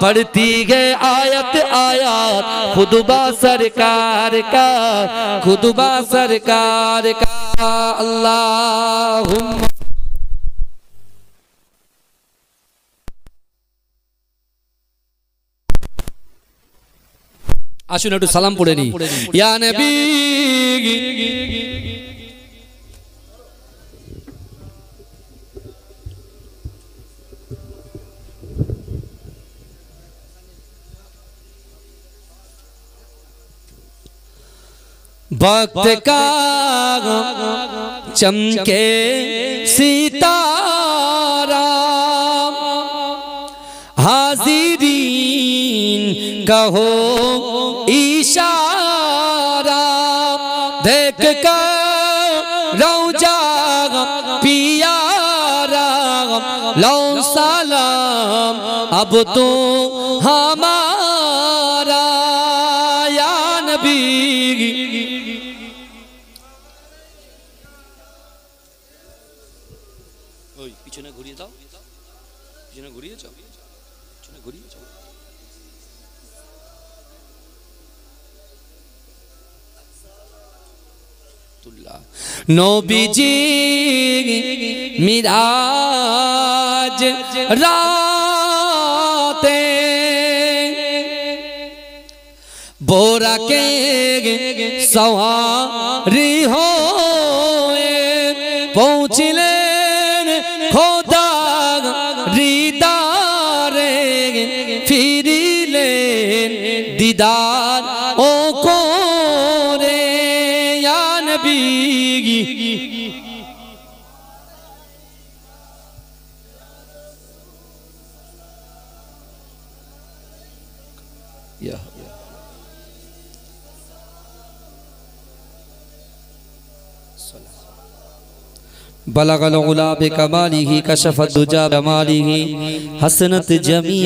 पढ़ती है आयत आयत खुतबा सरकार का, खुतबा सरकार का। अल्लाहुम्मा আসুন একটু সালাম পড়ে নি। ইয়া নবী वक्त का चमके सितारा हाजिरीन कहो इशारा देख कर रौजा पियारा लो सलाम अब तो हमारा या नबी। পিছনে ঘুরিয়ে দাও, পিছনে ঘুরিয়ে যাও, পিছনে ঘুরিয়ে যাও। নবীজি মিরাজ রাতে बोरा के सवारी होए पहुँचलेन खोदा दीदारे फिरिलेन दीदार ओ को रे या नबी। बलगल उला बिकमालिही कशफत दुजा बमालिही हसनत जमी